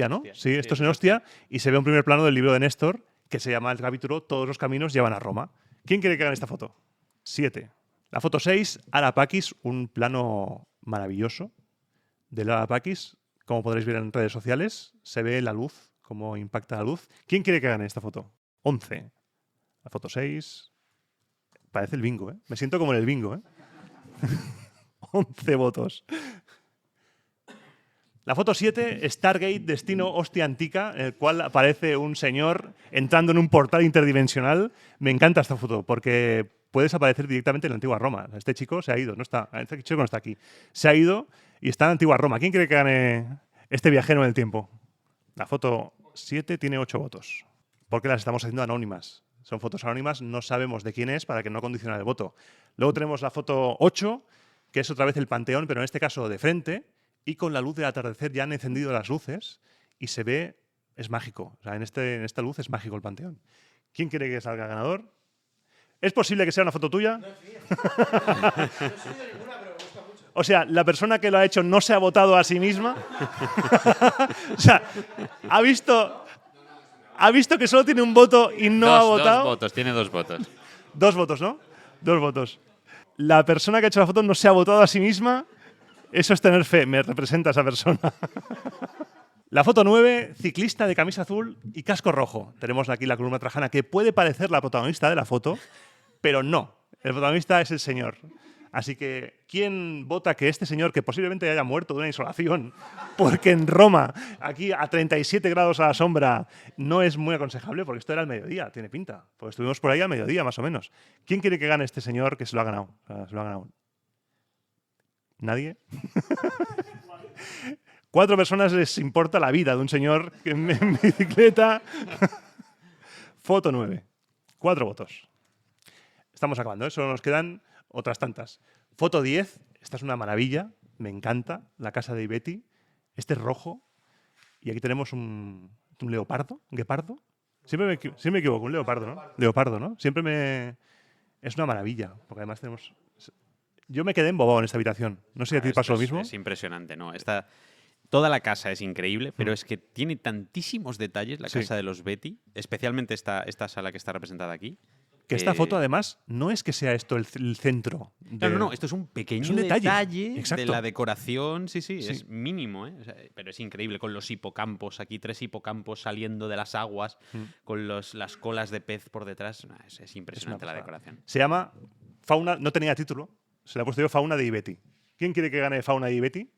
¿no? Ostia. Sí, esto es en Ostia y se ve un primer plano del libro de Néstor que se llama el capítulo Todos los caminos llevan a Roma. ¿Quién quiere que hagan esta foto? 7. La foto 6, Arapakis, un plano maravilloso del Arapakis. Como podréis ver en redes sociales, se ve la luz, cómo impacta la luz. ¿Quién quiere que gane esta foto? 11. La foto 6. Parece el bingo, ¿eh? Me siento como en el bingo, ¿eh? 11 votos. La foto 7, Stargate, destino hostia antica, en el cual aparece un señor entrando en un portal interdimensional. Me encanta esta foto porque puedes aparecer directamente en la antigua Roma. Este chico se ha ido, este chico no está aquí. Se ha ido y está en la antigua Roma. ¿Quién cree que gane este viajero en el tiempo? La foto 7 tiene 8 votos. Porque las estamos haciendo anónimas. Son fotos anónimas, no sabemos de quién es para que no condicione el voto. Luego tenemos la foto 8, que es otra vez el Panteón, pero en este caso de frente, y con la luz del atardecer ya han encendido las luces y se ve, es mágico. O sea, en esta luz es mágico el Panteón. ¿Quién quiere que salga ganador? ¿Es posible que sea una foto tuya? No, no soy de ninguna, pero me gusta mucho. O sea, la persona que lo ha hecho no se ha votado a sí misma. O sea, ha visto que solo tiene un voto y no ha votado. 2 votos, tiene 2 votos. 2 votos, ¿no? 2 votos. La persona que ha hecho la foto no se ha votado a sí misma. Eso es tener fe, me representa esa persona. La foto 9, ciclista de camisa azul y casco rojo. Tenemos aquí la columna trajana que puede parecer la protagonista de la foto, pero no. El protagonista es el señor. Así que, ¿quién vota que este señor, que posiblemente haya muerto de una insolación, porque en Roma, aquí a 37 grados a la sombra, no es muy aconsejable? Porque esto era al mediodía, tiene pinta. Pues estuvimos por ahí al mediodía, más o menos. ¿Quién quiere que gane este señor que se lo ha ganado? O sea, se lo ha ganado. ¿Nadie? 4 personas les importa la vida de un señor en bicicleta. Foto 9. 4 votos. Estamos acabando, ¿eh? Solo nos quedan otras tantas. Foto 10. Esta es una maravilla. Me encanta. La casa de Ibeti. Este es rojo. Y aquí tenemos un leopardo. ¿Un guepardo? Siempre me equivoco. Un leopardo, ¿no? Leopardo, ¿no? Siempre me... Es una maravilla. Porque además tenemos... Yo me quedé embobado en esta habitación. No sé si a ti te pasó lo mismo. Es impresionante, ¿no? Toda la casa es increíble, pero es que tiene tantísimos detalles la casa de los Betty, especialmente esta sala que está representada aquí. Que esta foto, además, no es que sea esto el centro. No, esto es un pequeño detalle de la decoración. Sí, es mínimo, ¿eh? O sea, pero es increíble, con los hipocampos, aquí 3 hipocampos saliendo de las aguas, con las colas de pez por detrás. Es impresionante la decoración. Se llama Fauna, no tenía título, se le ha puesto yo Fauna de Ibeti. ¿Quién quiere que gane Fauna de Ibeti?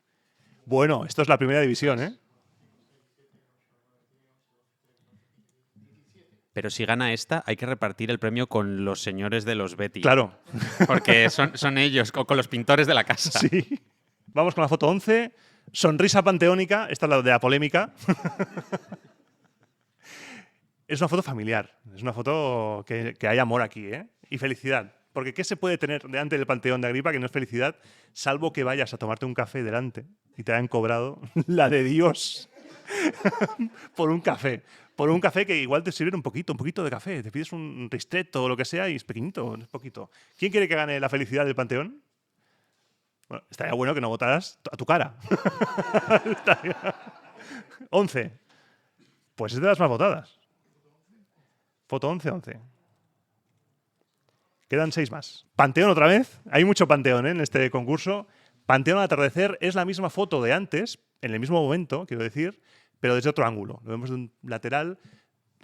Bueno, esto es la primera división, ¿eh? Pero si gana esta, hay que repartir el premio con los señores de los Betty. Claro. Porque son ellos, con los pintores de la casa. Sí. Vamos con la foto 11. Sonrisa panteónica. Esta es la de la polémica. Es una foto familiar. Es una foto que hay amor aquí, ¿eh? Y felicidad. Porque ¿qué se puede tener delante del Panteón de Agripa que no es felicidad? Salvo que vayas a tomarte un café delante y te hayan cobrado la de Dios por un café. Por un café que igual te sirven un poquito de café. Te pides un ristretto o lo que sea y es pequeñito, es poquito. ¿Quién quiere que gane la felicidad del Panteón? Bueno, estaría bueno que no votaras a tu cara. 11. Pues es de las más votadas. Foto 11. Quedan 6 más. Panteón otra vez. Hay mucho Panteón, ¿eh? En este concurso. Panteón al atardecer es la misma foto de antes, en el mismo momento, quiero decir, pero desde otro ángulo. Lo vemos de un lateral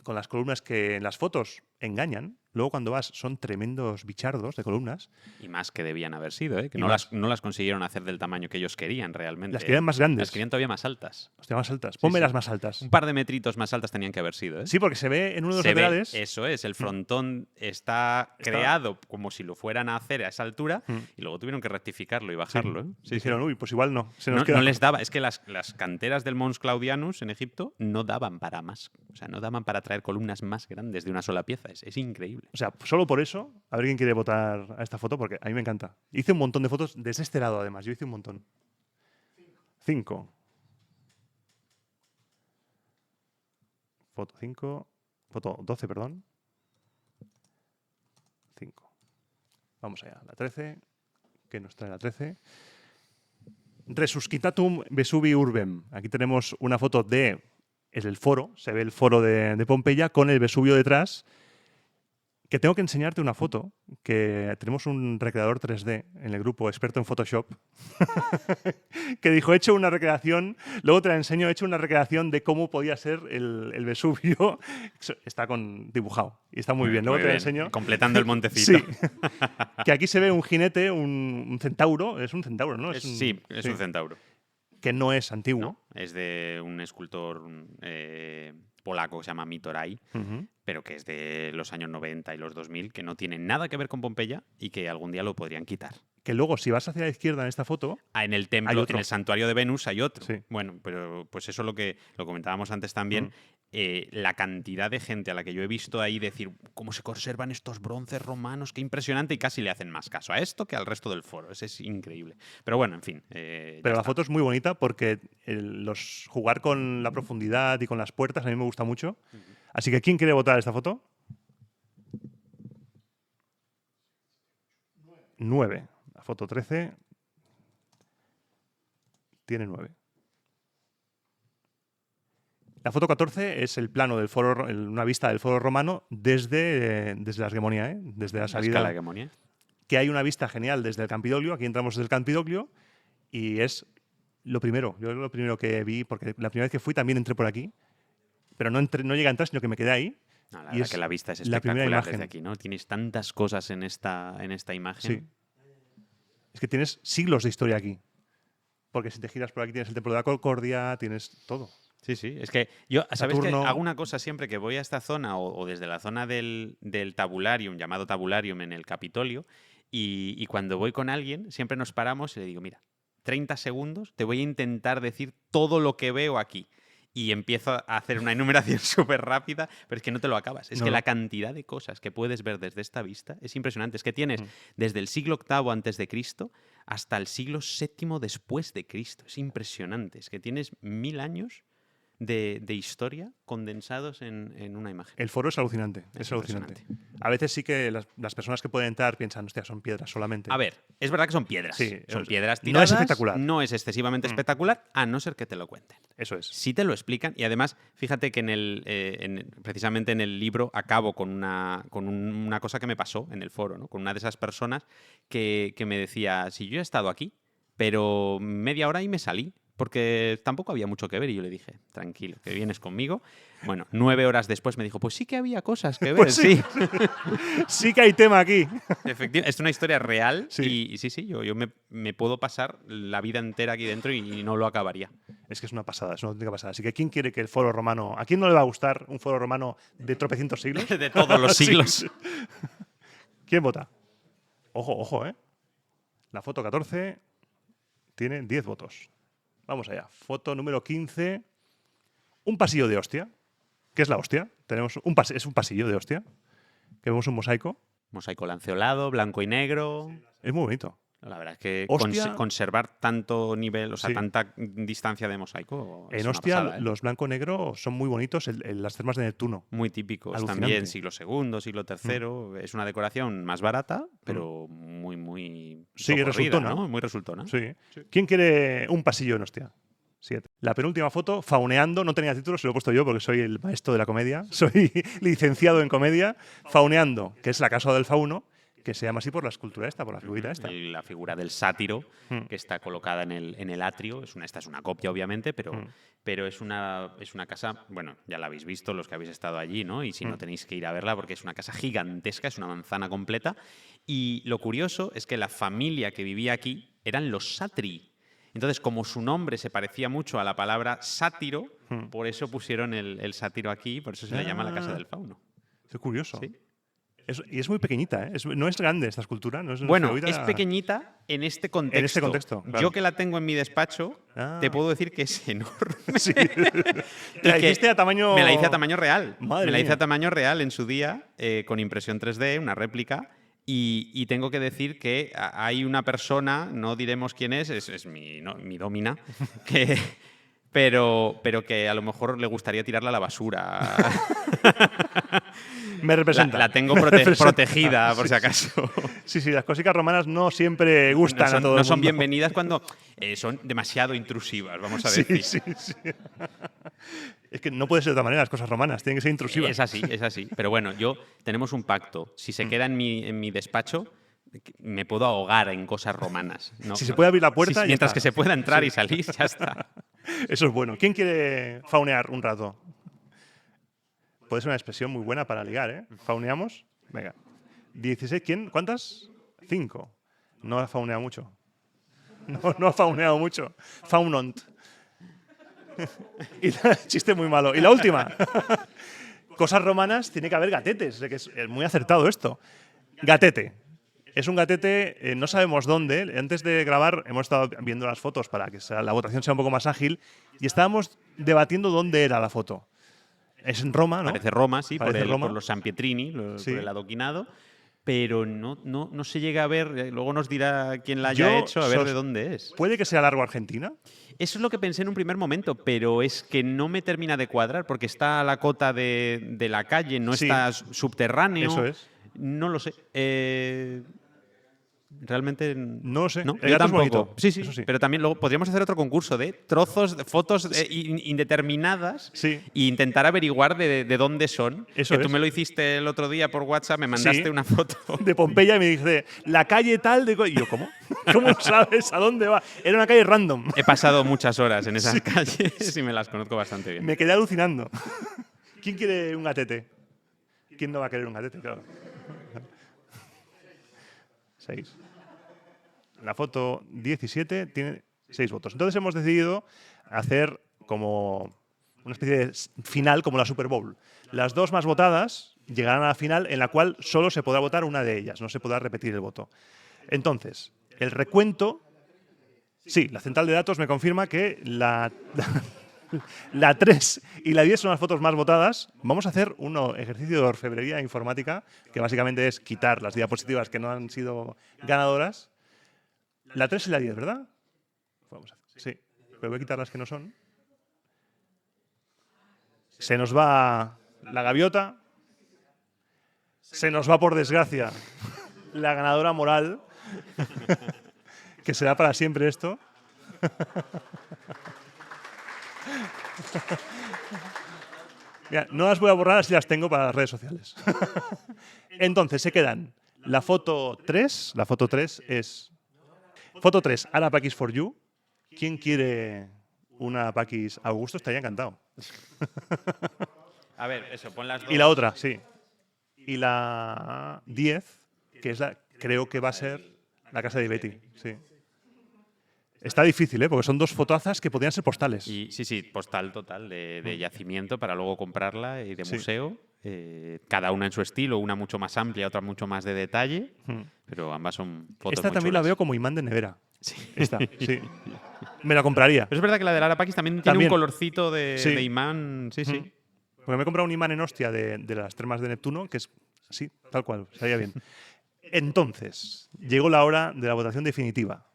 con las columnas que en las fotos engañan. Luego cuando vas son tremendos bichardos de columnas. Y más que debían haber sido, ¿eh? Que no las consiguieron hacer del tamaño que ellos querían realmente. Las querían más grandes. Las querían todavía más altas. Hostia, más altas. Ponme las más altas. Un par de metritos más altas tenían que haber sido, ¿eh? Sí, porque se ve en uno de los laterales. Eso es, el frontón está creado como si lo fueran a hacer a esa altura y luego tuvieron que rectificarlo y bajarlo. ¿eh? Dijeron, uy, pues igual no. No les daba. Es que las canteras del Mons Claudianus en Egipto no daban para más. O sea, no daban para traer columnas más grandes de una sola pieza. Es increíble. O sea, solo por eso, a ver quién quiere votar a esta foto, porque a mí me encanta. Hice un montón de fotos desde este lado, además. Yo hice un montón. 5. Foto 5. Foto 12, perdón. 5. Vamos allá. La 13. ¿Qué nos trae la 13? Resuscitatum Vesuvi Urbem. Aquí tenemos una foto de... Es el foro. Se ve el foro de Pompeya con el Vesubio detrás. Que tengo que enseñarte una foto, que tenemos un recreador 3D en el grupo experto en Photoshop, que dijo, he hecho una recreación, luego te la enseño, he hecho una recreación de cómo podía ser el Vesubio. Está dibujado y está muy bien. Luego te la enseño. Completando el montecito. Sí. Que aquí se ve un jinete, un centauro. Es un centauro, ¿no? Es un centauro. Que no es antiguo. No, es de un escultor polaco que se llama Mitoray, pero que es de los años 90 y los 2000, que no tiene nada que ver con Pompeya y que algún día lo podrían quitar. Que luego, si vas hacia la izquierda en esta foto... En el templo, en el santuario de Venus hay otro. Sí. Bueno, pero pues eso lo comentábamos antes también. La cantidad de gente a la que yo he visto ahí decir cómo se conservan estos bronces romanos, qué impresionante, y casi le hacen más caso a esto que al resto del foro. Es increíble. Pero bueno, en fin. Pero la foto es muy bonita porque jugar con la profundidad y con las puertas a mí me gusta mucho. Así que, ¿quién quiere votar esta foto? 9. La foto 13 tiene 9. La foto 14 es el plano del foro, una vista del foro romano desde la hegemonía, desde la salida. La hegemonía. Que hay una vista genial desde el Campidoglio. Aquí entramos desde el Campidoglio y es lo primero. Yo lo primero que vi, porque la primera vez que fui también entré por aquí, pero no llegué a entrar, sino que me quedé ahí. No, la verdad que la vista es espectacular la primera imagen. desde aquí, ¿no? Tienes tantas cosas en esta imagen. Sí. Es que tienes siglos de historia aquí. Porque si te giras por aquí tienes el Templo de la Concordia, tienes todo. Sí, sí. Es que yo, ¿sabes qué? Saturno. Hago una cosa siempre que voy a esta zona o desde la zona del tabularium, llamado tabularium en el Capitolio, y cuando voy con alguien, siempre nos paramos y le digo, mira, 30 segundos, te voy a intentar decir todo lo que veo aquí. Y empiezo a hacer una enumeración súper rápida, pero es que no te lo acabas. Es No, que no. la cantidad de cosas que puedes ver desde esta vista es impresionante. Es que tienes Mm. desde el siglo VIII antes de Cristo hasta el siglo VII después de Cristo. Es impresionante. Es que tienes 1000 años de historia condensados en una imagen. El foro es alucinante. Es Es alucinante. impresionante. A veces sí que las personas que pueden entrar piensan, hostia, son piedras solamente. A ver, es verdad que son piedras. Sí, Son es- piedras no tiradas. es espectacular. No es excesivamente espectacular, a no ser que te lo cuenten. Eso es. Sí te lo explican y además, fíjate que precisamente en el libro acabo con una cosa que me pasó en el foro, ¿no? Con una de esas personas que me decía, si yo he estado aquí, pero media hora y me salí, porque tampoco había mucho que ver y yo le dije, tranquilo, que vienes conmigo. Bueno, 9 horas después me dijo, pues sí que había cosas que ver, Pues sí. sí. Sí que hay tema aquí. Efectivamente, es una historia real Sí. y sí, yo me puedo pasar la vida entera aquí dentro y no lo acabaría. Es que es una pasada, es una auténtica pasada. Así que ¿quién quiere que el foro romano... ¿A quién no le va a gustar un foro romano de tropecientos siglos? De todos los Sí. siglos. ¿Quién vota? Ojo, ojo, ¿eh? La foto 14 tiene 10 votos. Vamos allá. Foto número 15. Un pasillo de hostia. ¿Qué es la hostia? Tenemos es un pasillo de hostia. Que vemos un mosaico. Mosaico lanceolado, blanco y negro. Es muy bonito. La verdad es que Hostia. conservar tanto nivel, o sea, Sí. tanta distancia de mosaico. es En una hostia, pasada, ¿eh? los blanco-negro son muy bonitos. Las termas de Neptuno. Muy típicos. Alucinante. También siglo II, siglo III. Es una decoración más barata, pero muy, muy. Sí, socorrida, resultona. ¿no? Muy resultona. Sí. ¿Quién quiere un pasillo en hostia? 7. La penúltima foto, fauneando, no tenía título, se lo he puesto yo porque soy el maestro de la comedia, soy licenciado en comedia, fauneando, que es la casa del fauno, que se llama así por la escultura esta, por la figurita esta. La figura del sátiro, Mm. que está colocada en el atrio. Esta es una copia, obviamente, pero es una casa, bueno, ya la habéis visto los que habéis estado allí, ¿no? Y si no tenéis que ir a verla porque es una casa gigantesca, es una manzana completa. Y lo curioso es que la familia que vivía aquí eran los Satri. Entonces, como su nombre se parecía mucho a la palabra sátiro, por eso pusieron el sátiro aquí, por eso se le llama la casa del fauno. Es curioso. Sí. Y es muy pequeñita, ¿eh? No es grande esta escultura. No es una Bueno, figurita- es pequeñita en este contexto. En este contexto, claro. Yo que la tengo en mi despacho, Ah. te puedo decir que es enorme. Sí. Y La que hiciste a tamaño... Me la hice a tamaño real. Madre me la hice mía. a tamaño real en su día, con impresión 3D, una réplica. Y tengo que decir que hay una persona, no diremos quién es mi domina, pero que a lo mejor le gustaría tirarla a la basura. Me representa. La tengo Me representa. protegida, por si acaso. Sí, las cositas romanas no siempre gustan a todo No el son mundo. bienvenidas cuando son demasiado intrusivas, vamos a Sí, decir. sí. Es que no puede ser de otra manera las cosas romanas, tienen que ser intrusivas. Es así. Pero bueno, tenemos un pacto. Si se queda en mi despacho, me puedo ahogar en cosas romanas. ¿no? Si se puede abrir la puerta, ya mientras está. que se pueda entrar y salir, ya está. Eso es bueno. ¿Quién quiere faunear un rato? Puede ser una expresión muy buena para ligar, ¿eh? ¿Fauneamos? Venga. 16, ¿quién? ¿Cuántas? 5. No ha fauneado mucho. No ha fauneado mucho. Faunont. Chiste muy malo. Y la última. Cosas romanas, tiene que haber gatetes. Que es muy acertado esto. Gatete. Es un gatete, no sabemos dónde. Antes de grabar hemos estado viendo las fotos para que la votación sea un poco más ágil y estábamos debatiendo dónde era la foto. Es en Roma, ¿no? Parece Roma, sí, Parece Roma. por los San Pietrini, Sí. por el adoquinado. Pero no se llega a ver. Luego nos dirá quién la haya Yo hecho, a ver de dónde es. ¿Puede que sea largo Argentina? Eso es lo que pensé en un primer momento, pero es que no me termina de cuadrar porque está a la cota de la calle, no Sí. está subterráneo. Eso es. No lo sé. Realmente No lo sé. ¿no? El Yo gato es tampoco. bonito, Sí, sí, eso sí. Pero también luego podríamos hacer otro concurso de trozos, de fotos indeterminadas Sí. e intentar averiguar de dónde son. Eso que tú es. me lo hiciste el otro día por WhatsApp, me mandaste Sí. una foto. De Pompeya y me dice, la calle tal de... Y yo, ¿cómo? ¿Cómo sabes a dónde va? Era una calle random. He pasado muchas horas en esas calles y me las conozco bastante bien. Me quedé alucinando. ¿Quién quiere un gatete? ¿Quién no va a querer un gatete? Claro. 6. la foto 17 tiene 6 votos. Entonces hemos decidido hacer como una especie de final como la Super Bowl. Las 2 más votadas llegarán a la final en la cual solo se podrá votar una de ellas, no se podrá repetir el voto. Entonces, el recuento... Sí, la central de datos me confirma que la 3 y la 10 son las fotos más votadas. Vamos a hacer un ejercicio de orfebrería informática, que básicamente es quitar las diapositivas que no han sido ganadoras. La 3 y la 10, ¿verdad? Vamos a hacer. Sí, pero voy a quitar las que no son. Se nos va la gaviota. Se nos va, por desgracia, la ganadora moral. Que será para siempre esto. Mira, no las voy a borrar, así las tengo para las redes sociales. Entonces, se quedan la foto 3. La foto 3 es... Foto 3, Ara Pakis for You. ¿Quién quiere una Pakis? Augusto estaría encantado. A ver, eso, pon las dos. Y la otra, sí. Y la 10, que es la... Creo que va a ser la casa de Betty, sí. Está difícil, porque son 2 fotazas que podrían ser postales. Y, sí, postal total, de yacimiento para luego comprarla y de Sí. museo. Cada una en su estilo, una mucho más amplia, otra mucho más de detalle, pero ambas son fotos Esta muy también la chulas. veo como imán de nevera. Sí. Esta, sí. Me la compraría. Pero es verdad que la de Lara Pakis también tiene También. un colorcito de, Sí. de imán. Sí, sí. Porque me he comprado un imán en hostia de las termas de Neptuno, que es así, tal cual, estaría bien. Entonces, llegó la hora de la votación definitiva.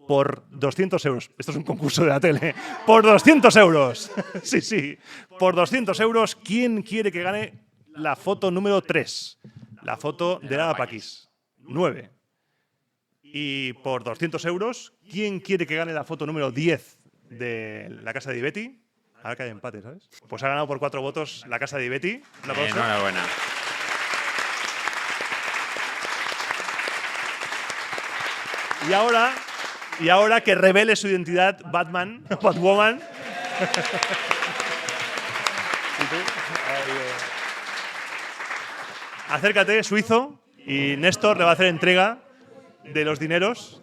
Por 200 euros. Esto es un concurso de la tele. Por 200 euros. Sí, sí. Por 200 euros, ¿quién quiere que gane la foto número 3? La foto de Lara Pakis. 9. Y por 200 euros, ¿quién quiere que gane la foto número 10 de la casa de Betty? Ahora que hay empate, ¿sabes? Pues ha ganado por 4 votos la casa de Betty. Un aplauso. Enhorabuena. Y ahora que revele su identidad Batman, Batwoman. Acércate, suizo, y Néstor le va a hacer entrega de los dineros.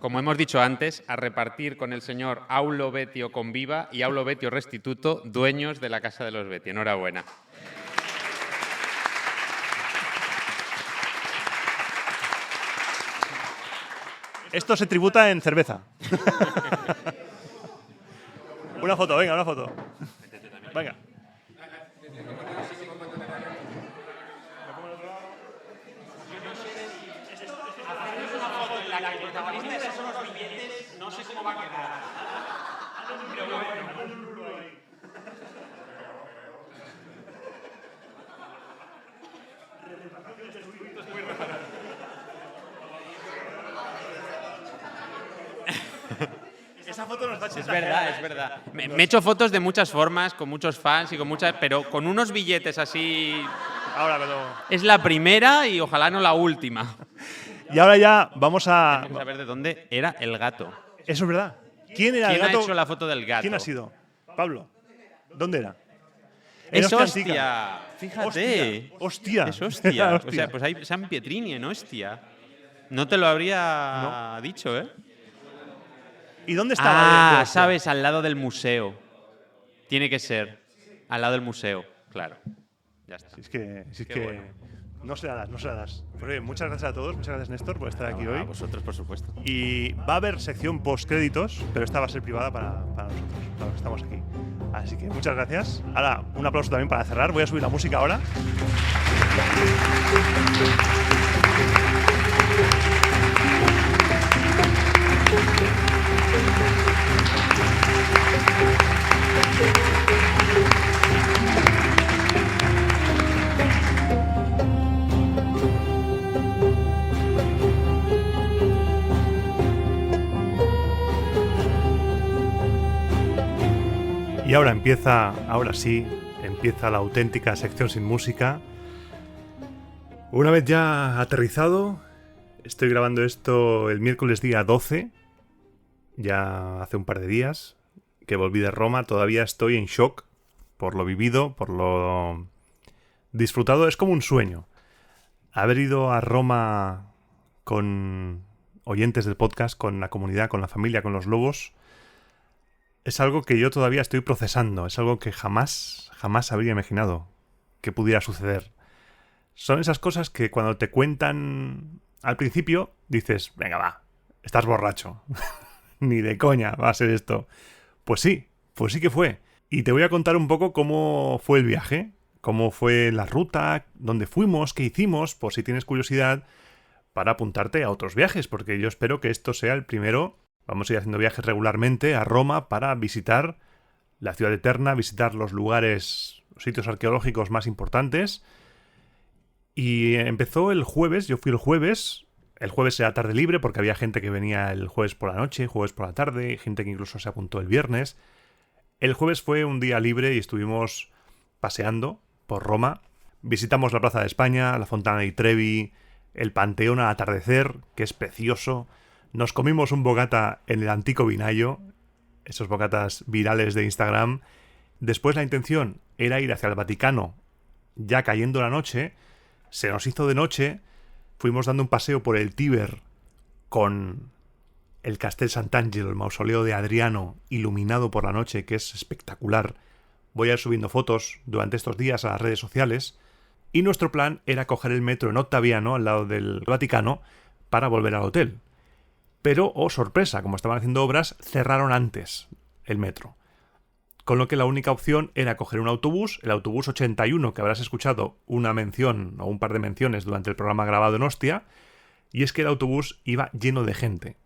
Como hemos dicho antes, a repartir con el señor Aulo Betio Conviva y Aulo Betio Restituto, dueños de la Casa de los Betty. Enhorabuena. Esto se tributa en cerveza. Una foto, venga, una foto. Venga. No sé cómo va a quedar. Esa foto nos da Es verdad, es verdad. Me he hecho fotos de muchas formas, con muchos fans y con muchas, pero con unos billetes así. Ahora, pero... Es la primera y ojalá no la última. Y ahora ya vamos a... Vamos a ver de dónde era el gato. Eso es verdad. ¿Quién era ¿Quién el gato? ha hecho la foto del gato? ¿Quién ha sido? Pablo. ¿Dónde era? En Es Hostia Antica. hostia. Fíjate. Hostia. Es hostia. Hostia. O sea, pues hay San Pietrini en hostia. No te lo habría dicho, ¿eh? ¿Y dónde estaba? Hostia? Sabes, al lado del museo. Tiene que ser. Al lado del museo, claro. Ya está. Si es que Qué bueno. no se la das, no se la das. Pues, oye, muchas gracias a todos, muchas gracias Néstor por estar aquí A hoy. vosotros, por supuesto. Y va a haber sección post-créditos, pero esta va a ser privada para nosotros, para los que estamos aquí. Así que muchas gracias. Ahora, un aplauso también para cerrar. Voy a subir la música ahora. Y ahora sí, empieza la auténtica sección sin música. Una vez ya aterrizado, estoy grabando esto el miércoles día 12, ya hace un par de días que volví de Roma. Todavía estoy en shock por lo vivido, por lo disfrutado. Es como un sueño. Haber ido a Roma con oyentes del podcast, con la comunidad, con la familia, con los lobos, es algo que yo todavía estoy procesando. Es algo que jamás habría imaginado que pudiera suceder. Son esas cosas que cuando te cuentan al principio dices, venga va, estás borracho. Ni de coña va a ser esto. Pues sí que fue. Y te voy a contar un poco cómo fue el viaje, cómo fue la ruta, dónde fuimos, qué hicimos, por si tienes curiosidad, para apuntarte a otros viajes, porque yo espero que esto sea el primero. Vamos a ir haciendo viajes regularmente a Roma para visitar la ciudad eterna, visitar los lugares, los sitios arqueológicos más importantes. Y empezó el jueves, yo fui el jueves era tarde libre porque había gente que venía el jueves por la noche, jueves por la tarde, gente que incluso se apuntó el viernes. El jueves fue un día libre y estuvimos paseando por Roma. Visitamos la Plaza de España, la Fontana di Trevi, el Panteón al atardecer, que es precioso. Nos comimos un bocata en el Antico Vinaio, esos bocatas virales de Instagram. Después la intención era ir hacia el Vaticano, ya cayendo la noche. Se nos hizo de noche, fuimos dando un paseo por el Tíber con el Castel Sant'Angelo, el mausoleo de Adriano, iluminado por la noche, que es espectacular. Voy a ir subiendo fotos durante estos días a las redes sociales. Y nuestro plan era coger el metro en Ottaviano, al lado del Vaticano, para volver al hotel. Pero, oh sorpresa, como estaban haciendo obras, cerraron antes el metro. Con lo que la única opción era coger un autobús, el autobús 81, que habrás escuchado una mención o un par de menciones durante el programa grabado en Ostia, y es que el autobús iba lleno de gente.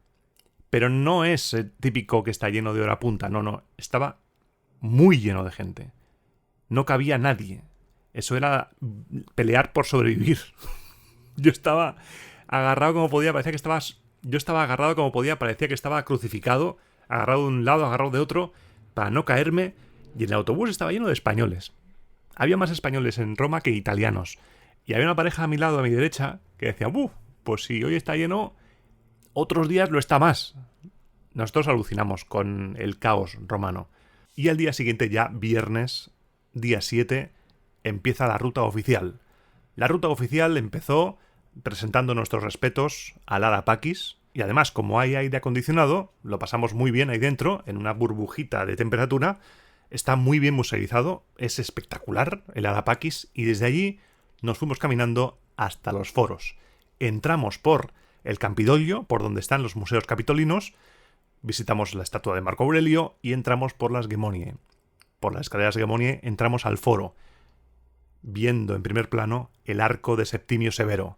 Pero no es el típico que está lleno de hora punta, no, estaba muy lleno de gente. No cabía nadie. Eso era pelear por sobrevivir. Yo estaba agarrado como podía, parecía que estaba crucificado, agarrado de un lado, agarrado de otro, para no caerme, y el autobús estaba lleno de españoles. Había más españoles en Roma que italianos. Y había una pareja a mi lado, a mi derecha, que decía, pues si hoy está lleno, otros días lo está más. Nosotros alucinamos con el caos romano. Y al día siguiente, ya viernes, día 7, empieza la ruta oficial. La ruta oficial empezó presentando nuestros respetos al Ara Pacis. Y además, como hay aire acondicionado, lo pasamos muy bien ahí dentro, en una burbujita de temperatura. Está muy bien museizado, es espectacular el Ara Pacis, y desde allí nos fuimos caminando hasta los foros. Entramos por el Campidoglio, por donde están los museos capitolinos, visitamos la estatua de Marco Aurelio y entramos por las Gemonie. Por las escaleras Gemonie entramos al foro, viendo en primer plano el arco de Septimio Severo.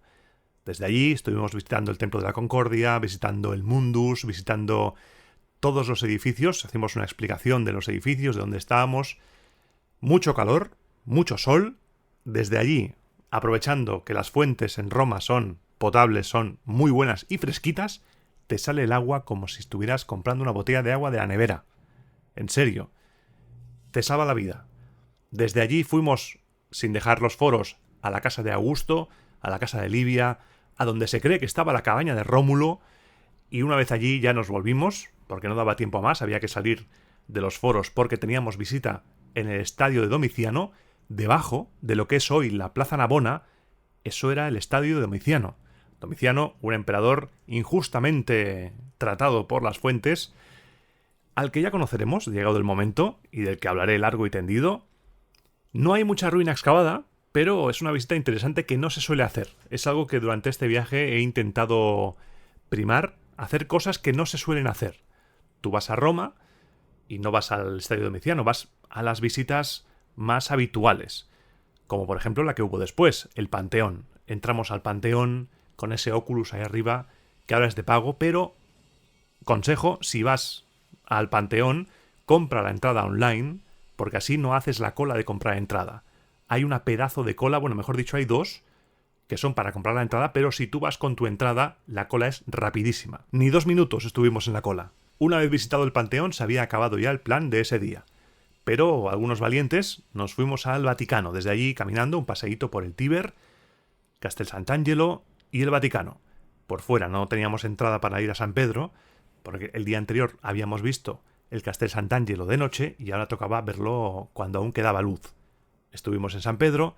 Desde allí estuvimos visitando el Templo de la Concordia, visitando el Mundus, visitando todos los edificios. Hacemos una explicación de los edificios, de dónde estábamos. Mucho calor, mucho sol. Desde allí, aprovechando que las fuentes en Roma son potables, son muy buenas y fresquitas, te sale el agua como si estuvieras comprando una botella de agua de la nevera. En serio. Te salva la vida. Desde allí fuimos, sin dejar los foros, a la casa de Augusto, a la casa de Livia, a donde se cree que estaba la cabaña de Rómulo, y una vez allí ya nos volvimos, porque no daba tiempo a más, había que salir de los foros porque teníamos visita en el estadio de Domiciano. Debajo de lo que es hoy la Plaza Navona, eso era el estadio de Domiciano. Domiciano, un emperador injustamente tratado por las fuentes, al que ya conoceremos, llegado el momento, y del que hablaré largo y tendido. No hay mucha ruina excavada, pero es una visita interesante que no se suele hacer. Es algo que durante este viaje he intentado primar, hacer cosas que no se suelen hacer. Tú vas a Roma y no vas al Estadio Domiciano, vas a las visitas más habituales, como por ejemplo la que hubo después, el Panteón. Entramos al Panteón con ese Oculus ahí arriba, que ahora es de pago, pero consejo, si vas al Panteón, compra la entrada online, porque así no haces la cola de comprar entrada. Hay una pedazo de cola, bueno, mejor dicho, hay dos, que son para comprar la entrada, pero si tú vas con tu entrada, la cola es rapidísima. Ni 2 minutos estuvimos en la cola. Una vez visitado el Panteón, se había acabado ya el plan de ese día. Pero algunos valientes nos fuimos al Vaticano. Desde allí, caminando, un paseíto por el Tíber, Castel Sant'Angelo y el Vaticano. Por fuera no teníamos entrada para ir a San Pedro, porque el día anterior habíamos visto el Castel Sant'Angelo de noche y ahora tocaba verlo cuando aún quedaba luz. Estuvimos en San Pedro,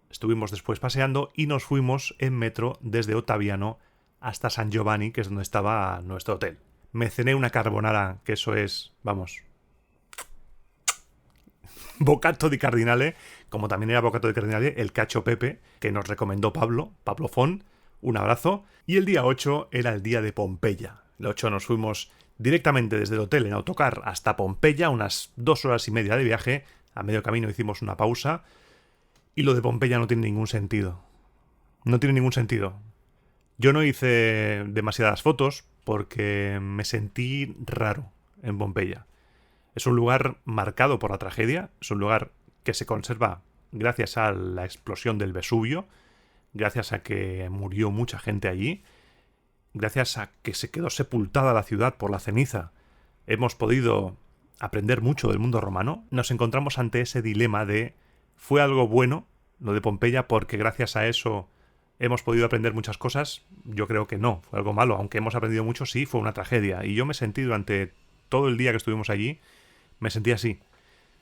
estuvimos después paseando y nos fuimos en metro desde Ottaviano hasta San Giovanni, que es donde estaba nuestro hotel. Me cené una carbonara, que eso es, vamos, bocato di cardinale, como también era bocato di cardinale, el cacio pepe, que nos recomendó Pablo Fon, un abrazo. Y el día 8 era el día de Pompeya. El 8 nos fuimos directamente desde el hotel en autocar hasta Pompeya, unas 2 horas y media de viaje. A medio camino hicimos una pausa. Y lo de Pompeya no tiene ningún sentido. No tiene ningún sentido. Yo no hice demasiadas fotos porque me sentí raro en Pompeya. Es un lugar marcado por la tragedia, es un lugar que se conserva gracias a la explosión del Vesubio, gracias a que murió mucha gente allí, gracias a que se quedó sepultada la ciudad por la ceniza. Hemos podido aprender mucho del mundo romano. Nos encontramos ante ese dilema de ¿fue algo bueno lo de Pompeya porque gracias a eso hemos podido aprender muchas cosas? Yo creo que no, fue algo malo. Aunque hemos aprendido mucho, sí, fue una tragedia. Y yo me sentí durante todo el día que estuvimos allí, me sentí así.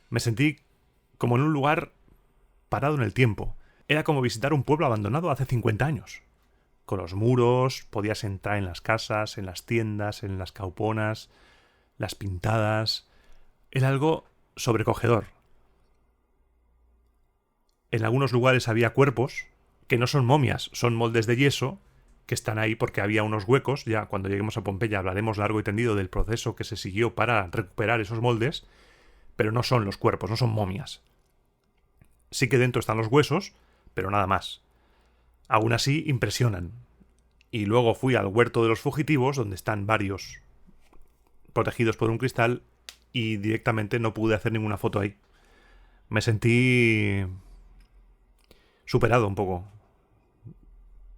Me sentí como en un lugar parado en el tiempo. Era como visitar un pueblo abandonado hace 50 años. Con los muros, podías entrar en las casas, en las tiendas, en las cauponas, las pintadas. Era algo sobrecogedor. En algunos lugares había cuerpos que no son momias, son moldes de yeso que están ahí porque había unos huecos. Ya cuando lleguemos a Pompeya hablaremos largo y tendido del proceso que se siguió para recuperar esos moldes, pero no son los cuerpos, no son momias. Sí que dentro están los huesos, pero nada más. Aún así impresionan. Y luego fui al huerto de los fugitivos, donde están varios protegidos por un cristal, y directamente no pude hacer ninguna foto ahí. Me sentí superado un poco.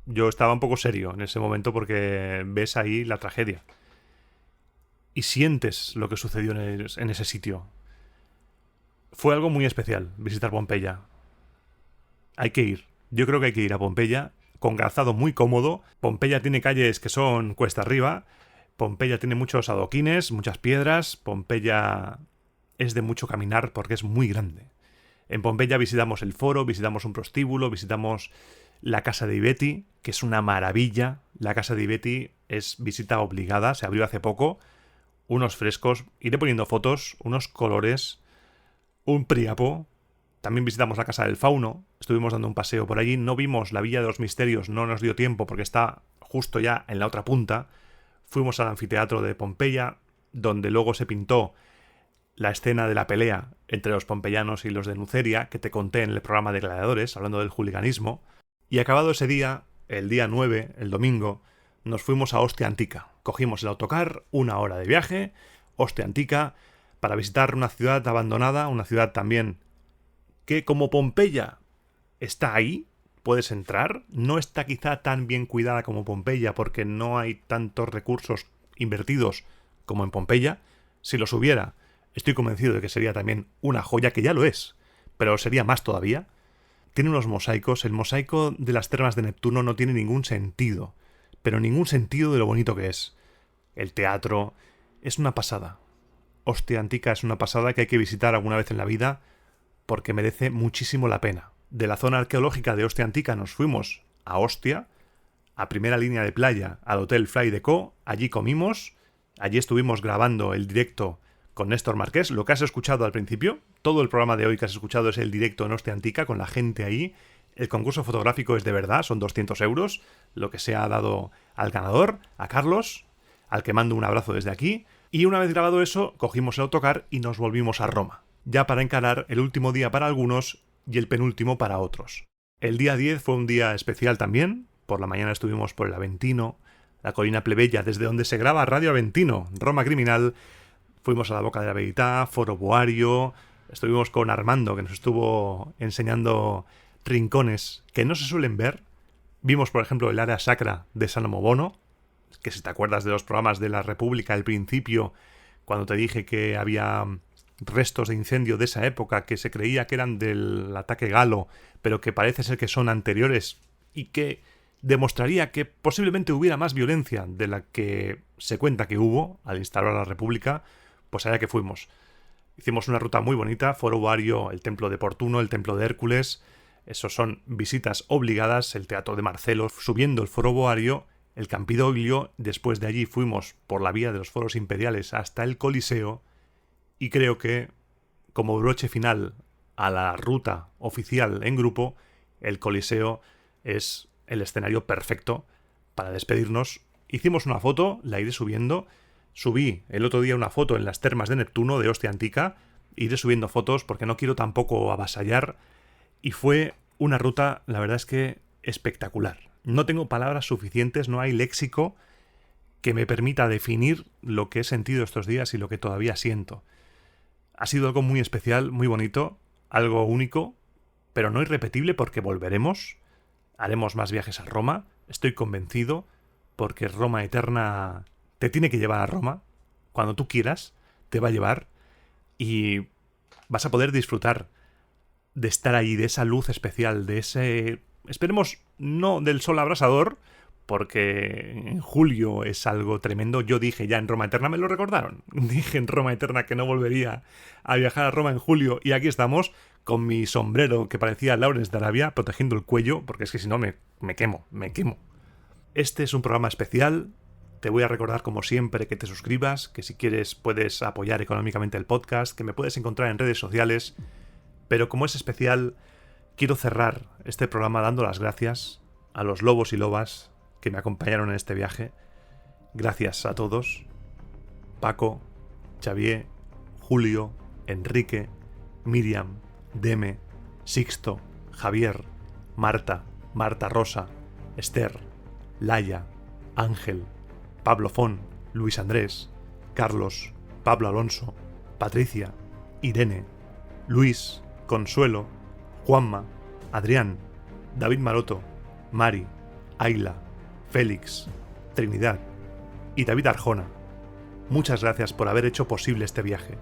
Yo estaba un poco serio en ese momento porque ves ahí la tragedia. Y sientes lo que sucedió en ese sitio. Fue algo muy especial visitar Pompeya. Hay que ir. Yo creo que hay que ir a Pompeya con calzado muy cómodo. Pompeya tiene calles que son cuesta arriba. Pompeya tiene muchos adoquines, muchas piedras. Pompeya es de mucho caminar porque es muy grande. En Pompeya visitamos el foro, visitamos un prostíbulo, visitamos la casa de Ibeti, que es una maravilla. La casa de Ibeti es visita obligada, se abrió hace poco. Unos frescos, iré poniendo fotos, unos colores, un Príapo. También visitamos la casa del Fauno, estuvimos dando un paseo por allí. No vimos la Villa de los Misterios, no nos dio tiempo porque está justo ya en la otra punta. Fuimos al anfiteatro de Pompeya, donde luego se pintó la escena de la pelea entre los pompeyanos y los de Nuceria, que te conté en el programa de Gladiadores, hablando del hooliganismo. Y acabado ese día, el día 9, el domingo, nos fuimos a Ostia Antica. Cogimos el autocar, 1 hora de viaje, Ostia Antica, para visitar una ciudad abandonada, una ciudad también que, como Pompeya está ahí, puedes entrar. No está quizá tan bien cuidada como Pompeya porque no hay tantos recursos invertidos como en Pompeya. Si los hubiera, estoy convencido de que sería también una joya, que ya lo es, pero sería más todavía. Tiene unos mosaicos. El mosaico de las termas de Neptuno no tiene ningún sentido, pero ningún sentido de lo bonito que es. El teatro es una pasada. Ostia Antica es una pasada que hay que visitar alguna vez en la vida porque merece muchísimo la pena. De la zona arqueológica de Ostia Antica nos fuimos a Ostia, a primera línea de playa, al Hotel Fly Deco. Allí comimos, allí estuvimos grabando el directo con Néstor Marqués. Lo que has escuchado al principio, todo el programa de hoy que has escuchado es el directo en Ostia Antica con la gente ahí. El concurso fotográfico es de verdad, son 200 euros, lo que se ha dado al ganador, a Carlos, al que mando un abrazo desde aquí. Y una vez grabado eso, cogimos el autocar y nos volvimos a Roma, ya para encarar el último día para algunos y el penúltimo para otros. El día 10 fue un día especial también. Por la mañana estuvimos por el Aventino, la colina plebeya desde donde se graba Radio Aventino, Roma Criminal. Fuimos a la Boca de la Verità, Foro Boario. Estuvimos con Armando, que nos estuvo enseñando rincones que no se suelen ver. Vimos, por ejemplo, el área sacra de San Omobono, que si te acuerdas de los programas de la República al principio, cuando te dije que había restos de incendio de esa época que se creía que eran del ataque galo, pero que parece ser que son anteriores y que demostraría que posiblemente hubiera más violencia de la que se cuenta que hubo al instaurar la República, pues allá que fuimos. Hicimos una ruta muy bonita, Foro Boario, el Templo de Portuno, el Templo de Hércules. Esos son visitas obligadas, el Teatro de Marcelo, subiendo el Foro Boario, el Campidoglio, después de allí fuimos por la vía de los Foros Imperiales hasta el Coliseo, y creo que, como broche final a la ruta oficial en grupo, el Coliseo es el escenario perfecto para despedirnos. Hicimos una foto, la iré subiendo. Subí el otro día una foto en las termas de Neptuno, de Ostia Antica. Iré subiendo fotos porque no quiero tampoco avasallar. Y fue una ruta, la verdad es que espectacular. No tengo palabras suficientes, no hay léxico que me permita definir lo que he sentido estos días y lo que todavía siento. Ha sido algo muy especial, muy bonito, algo único, pero no irrepetible porque volveremos. Haremos más viajes a Roma, estoy convencido, porque Roma Eterna te tiene que llevar a Roma. Cuando tú quieras, te va a llevar y vas a poder disfrutar de estar ahí, de esa luz especial, de ese... Esperemos, no del sol abrasador, porque en julio es algo tremendo. Yo dije ya en Roma Eterna, me lo recordaron. Dije en Roma Eterna que no volvería a viajar a Roma en julio y aquí estamos con mi sombrero que parecía Lawrence de Arabia, protegiendo el cuello, porque es que si no me quemo. Este es un programa especial. Te voy a recordar como siempre que te suscribas, que si quieres puedes apoyar económicamente el podcast, que me puedes encontrar en redes sociales, pero como es especial, quiero cerrar este programa dando las gracias a los lobos y lobas que me acompañaron en este viaje. Gracias a todos. Paco, Xavier, Julio, Enrique, Miriam, Deme, Sixto, Javier, Marta Rosa, Esther, Laia, Ángel, Pablo Fon, Luis Andrés, Carlos, Pablo Alonso, Patricia, Irene, Luis, Consuelo, Juanma, Adrián, David Maroto, Mari, Ayla, Félix, Trinidad y David Arjona. Muchas gracias por haber hecho posible este viaje.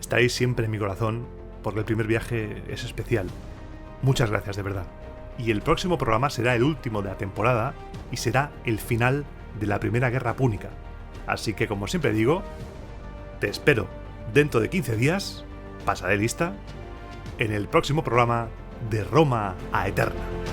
Estaréis siempre en mi corazón porque el primer viaje es especial. Muchas gracias de verdad. Y el próximo programa será el último de la temporada y será el final de la Primera Guerra Púnica. Así que, como siempre digo, te espero dentro de 15 días, pasaré lista, en el próximo programa de Roma a Eterna.